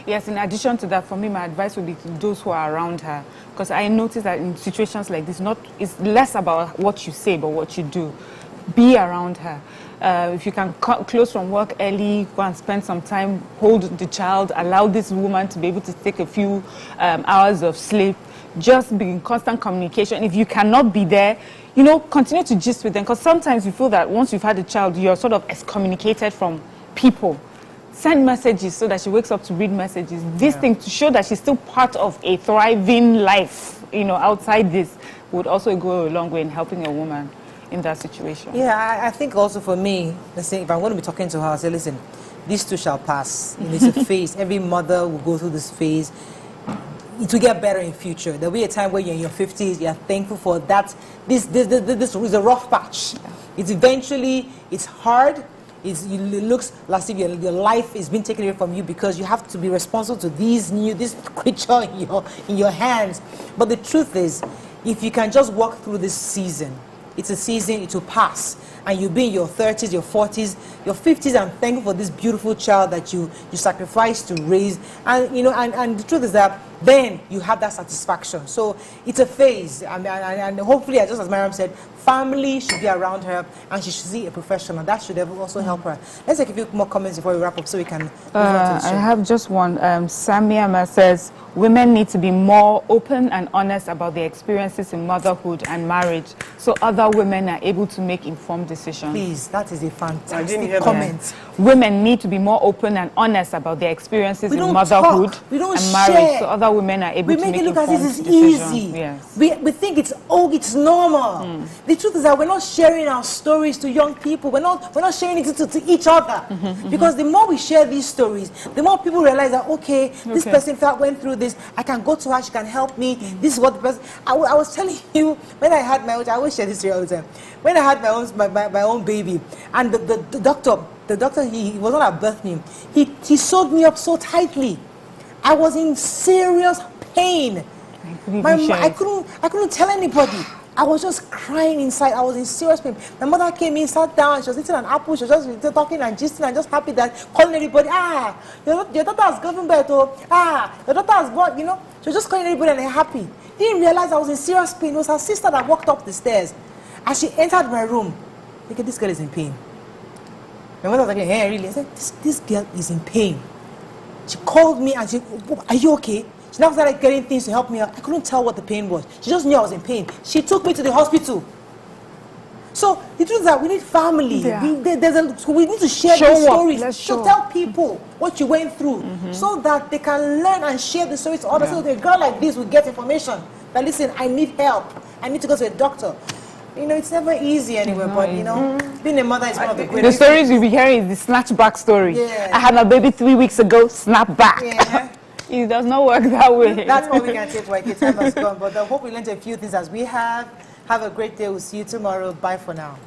Speaker 3: Yes, in addition to that, for me, my advice would be to those who are around her, because I notice that in situations like this, it's less about what you say but what you do. Be around her. If you can close from work early, go and spend some time, hold the child, allow this woman to be able to take a few hours of sleep. Just be in constant communication. If you cannot be there, you know, continue to gist with them, because sometimes you feel that once you've had a child, you're sort of excommunicated from people. Send messages so that she wakes up to read messages. This thing to show that she's still part of a thriving life, you know, outside this, would also go a long way in helping a woman in that situation.
Speaker 1: Yeah, I think also for me, let's say if I'm going to be talking to her, I'll say, listen, these two shall pass. You know, it's a phase. Every mother will go through this phase. It will get better in future. There'll be a time where you're in your 50s, you're thankful for that. This is a rough patch. It's hard. It looks as if your life is being taken away from you because you have to be responsible to this creature in your hands. But the truth is, if you can just walk through this season, it's a season, it will pass. And you'll be in your 30s, your 40s, your 50s, and thankful for this beautiful child that you sacrificed to raise. And you know, and the truth is that then you have that satisfaction. So it's a phase, and hopefully, just as Mariam said, family should be around her, and she should see a professional. That should also help her. Let's take a few more comments before we wrap up, so we can move on to the show.
Speaker 3: I have just one. Samiama says, women need to be more open and honest about their experiences in motherhood and marriage, so other women are able to make informed decisions.
Speaker 1: Please, that is a fantastic comment.
Speaker 3: Women need to be more open and honest about their experiences in motherhood and marriage, so other women are able to make informed decisions. We make it look as if it's easy.
Speaker 1: Yes. We think it's normal. The truth is that we're not sharing our stories to young people. We're not sharing it to each other. Because the more we share these stories, the more people realize that, okay, this person went through this. I can go to her, she can help me. This is what the person... I was telling you, when I had my own... I always share this story all the time. When I had my own baby, and the doctor, he was on our birth name. He sewed me up so tightly. I was in serious pain. I couldn't tell anybody. I was just crying inside. I was in serious pain. My mother came in, sat down. She was eating an apple. She was just talking and gisting and just happy that calling everybody. Your daughter has given birth. Your daughter has born. You know, she was just calling everybody and they're happy. Didn't realize I was in serious pain. It was her sister that walked up the stairs. As she entered my room, look at this girl is in pain. My mother was like, hey, really? I said, this girl is in pain. She called me and she said, are you okay? She now started getting things to help me out. I couldn't tell what the pain was. She just knew I was in pain. She took me to the hospital. So the truth is that we need family.
Speaker 3: Yeah.
Speaker 1: We need to share these stories. So tell people what you went through so that they can learn and share the stories to others. So that a girl like this will get information. That listen, I need help. I need to go to a doctor. You know, it's never easy anywhere, but you know, being a mother is one of the greatest.
Speaker 3: The stories you'll be hearing is the snatch back story.
Speaker 1: Yeah.
Speaker 3: I had my baby 3 weeks ago, snap back.
Speaker 1: Yeah.
Speaker 3: It does not work that way.
Speaker 1: That's all we can take right here. Time has gone, but I hope we learned a few things as we have. Have a great day. We'll see you tomorrow. Bye for now.